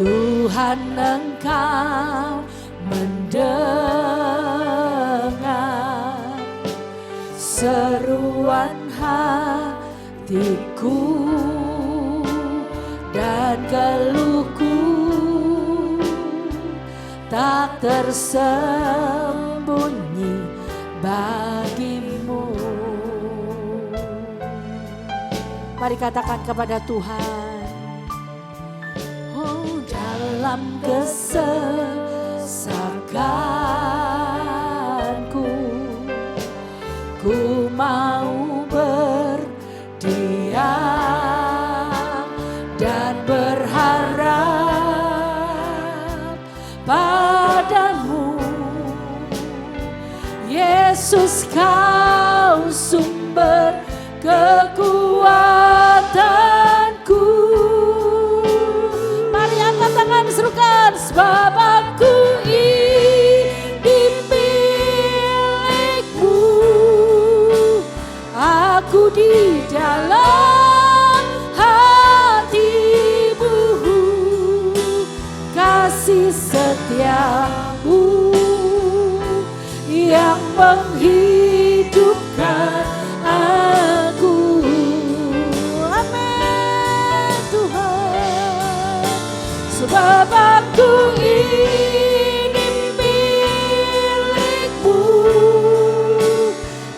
Tuhan Engkau mendengar seruan hatiku dan keluhku tak tersembunyi bagimu. Mari katakan kepada Tuhan. Oh, dalam kesesakanku, ku mau berdiam dan berharap padamu. Yesus, Kau sumber kekuatanku. Mari angkat tangan, serukan. Sebab aku ini milik-Mu, aku di dalam hatimu, kasih setiamu yang menghidupkan aku. Amin Tuhan. Sebab aku ini milik-Mu,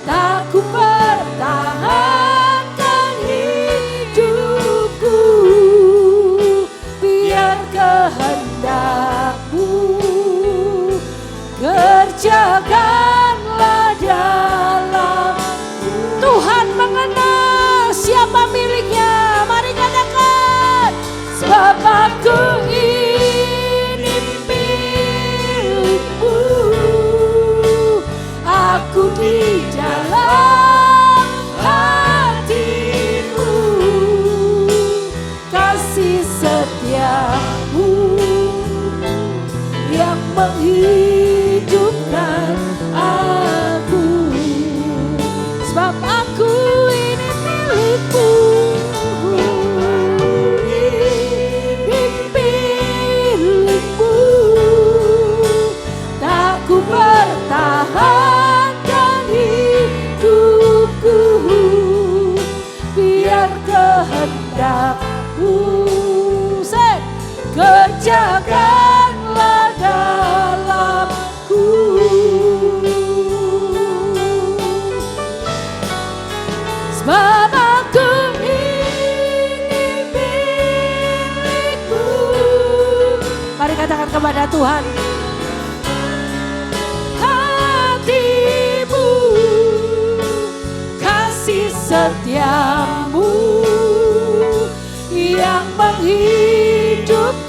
tak ku pertahankan hidupku, biar kehendak-Mu, kerjakanlah dalam. Tuhan mengenal siapa miliknya. Mari katakan, sebab aku ini milik-Mu, aku di dalam hatimu, kasih setiamu yang menghidupkan aku. Sebab aku ini milik-Mu, ini milik-Mu, kerjakanlah dalamku. Sebab aku ini milikmu. Mari katakan kepada Tuhan. Hatimu, kasih setiamu yang menghidupkan